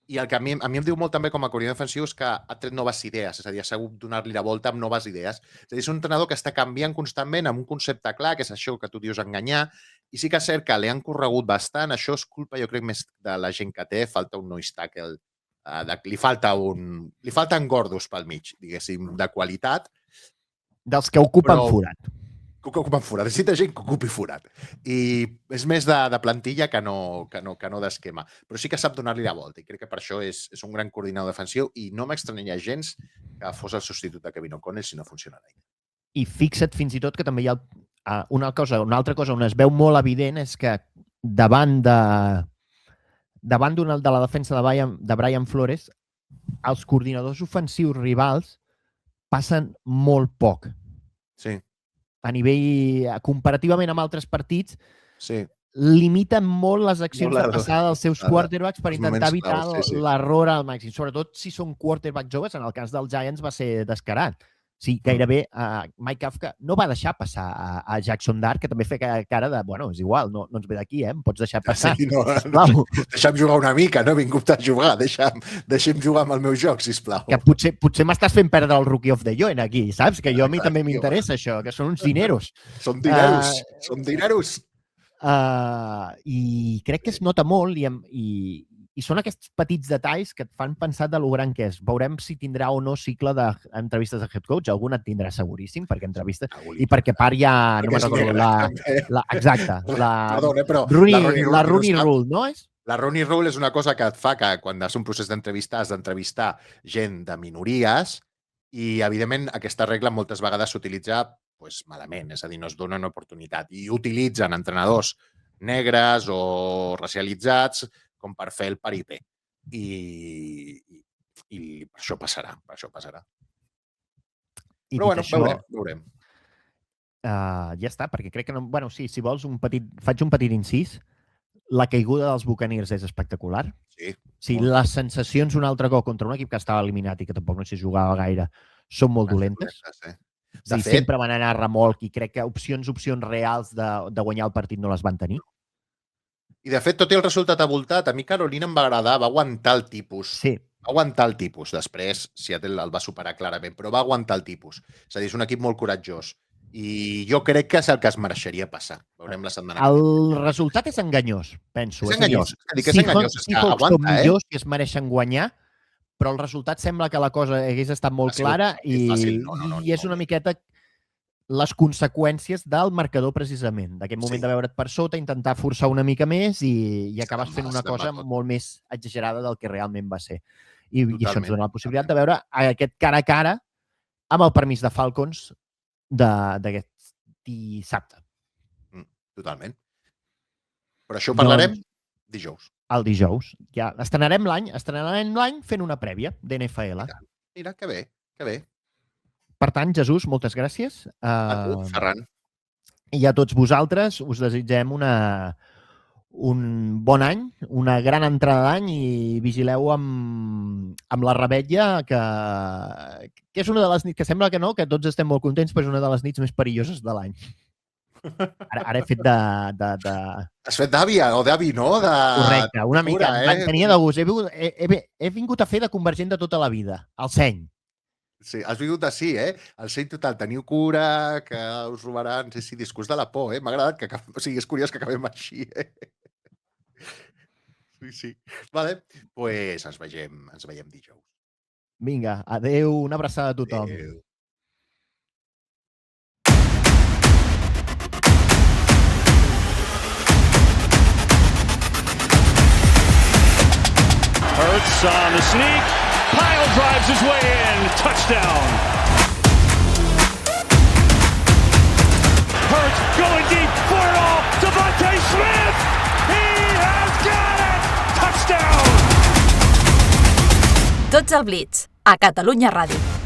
i el que a mi em diu molt també com a coordinador defensiu és que ha tret noves idees, és a dir, ha sabut donar-li la volta amb noves idees. És a dir, és un entrenador que està canviant constantment amb un concepte clar, que és això que tu dius enganyar, i sí que és cert que li han corregut bastant. Això és culpa, jo crec, més de la gent que té. Falta un nose tackle, li falten gordos pel mig, diguéssim, de qualitat. Dels que ocupen forat. Que ocupen forat. Necessita gent que ocupi forat. I és més de plantilla que no d'esquema. Però sí que sap donar-li la volta i crec que per això és un gran coordinador defensiu i no m'extranyaria gens que fos el substitut de Kevin O'Connell si no funciona ell. I fixa't fins i tot que també hi ha una altra cosa on es veu molt evident és que davant de la defensa de Brian Flores, els coordinadors ofensius rivals passen molt poc. Sí. A nivell, comparativament amb altres partits, limiten molt les accions de passada dels seus quarterbacks per intentar evitar l'error al màxim. Sobretot si són quarterbacks joves, en el cas dels Giants va ser descarat. Sí, gairebé Mike Kafka no va deixar passar a Jackson Dart, que també feia cara de, bueno, és igual, no ens ve d'aquí, em pots deixar passar. Sí, deixa'm jugar una mica, no he vingut a jugar, deixa'm jugar amb el meu joc, sisplau. Que potser m'estàs fent perdre el Rookie of the Year aquí, saps? Que a mi també m'interessa això, que són uns dineros. Són dineros. I crec que es nota molt i són aquests petits detalls que et fan pensar de lo gran que és. Veurem si tindrà o no cicle d'entrevistes de head coach. Algun et tindrà seguríssim, perquè entrevistes... I perquè part ja... No me'n recordo. Exacte. La Rooney Rule, no és? La Rooney Rule és una cosa que et fa que quan has un procés d'entrevistar has d'entrevistar gent de minories i, evidentment, aquesta regla moltes vegades s'utilitza malament, és a dir, no es dona una oportunitat. I utilitzen entrenadors negres o racialitzats com per fer el paripé. I per això passarà. Però, bueno, veurem. Ja està, perquè crec que no... Bueno, sí, si vols faig un petit incís. La caiguda dels Buccaneers és espectacular. Sí. Les sensacions un altre cop contra un equip que estava eliminat i que tampoc no s'hi jugava gaire són molt dolentes. Sempre van anar a remolc i crec que opcions reals de guanyar el partit no les van tenir. I, de fet, tot i el resultat avoltat, a mi Carolina em va agradar, va aguantar el tipus. Sí. Va aguantar el tipus. Després, Seattle el va superar clarament, però va aguantar el tipus. És a dir, és un equip molt coratjós. I jo crec que és el que es mereixeria passar. Veurem la setmana. El resultat és enganyós, penso. És enganyós. És enganyós. Seahawks són millors i es mereixen guanyar, però el resultat sembla que la cosa hagués estat molt clara i és una miqueta les conseqüències del marcador, precisament. D'aquest moment de veure't per sota, intentar forçar una mica més i acabes fent una cosa molt més exagerada del que realment va ser. I això ens dona la possibilitat de veure aquest cara a cara amb el permís de Falcons d'aquest dissabte. Totalment. Però això ho parlarem dijous. El dijous. Ja estrenarem l'any fent una prèvia d'NFL. Mira, que bé, que bé. Per tant, Jesús, moltes gràcies. A tu, Ferran. I a tots vosaltres us desitgem un bon any, una gran entrada d'any i vigileu amb la revetlla, que és una de les nits, que sembla que no, que tots estem molt contents, però és una de les nits més perilloses de l'any. Ara he fet de... Has fet d'àvia o d'avi, no? Correcte, una mica. Eh? Tenia de gust. He vingut a fer de convergent de tota la vida, al seny. Sí, has vingut així, El seny total. Teniu cura, que us robaran. Sí, discurs de la por, M'ha agradat que... O sigui, és curiós que acabem així, Sí. Vale, pues ens veiem dijous. Vinga, adeu, una abraçada a tothom. Adeu. Hurts on the sneak. Pile drives his way in. Touchdown. Hurts going deep for it all. Devontae Smith. He has got it. Touchdown. Tots al Blitz, a Catalunya Ràdio.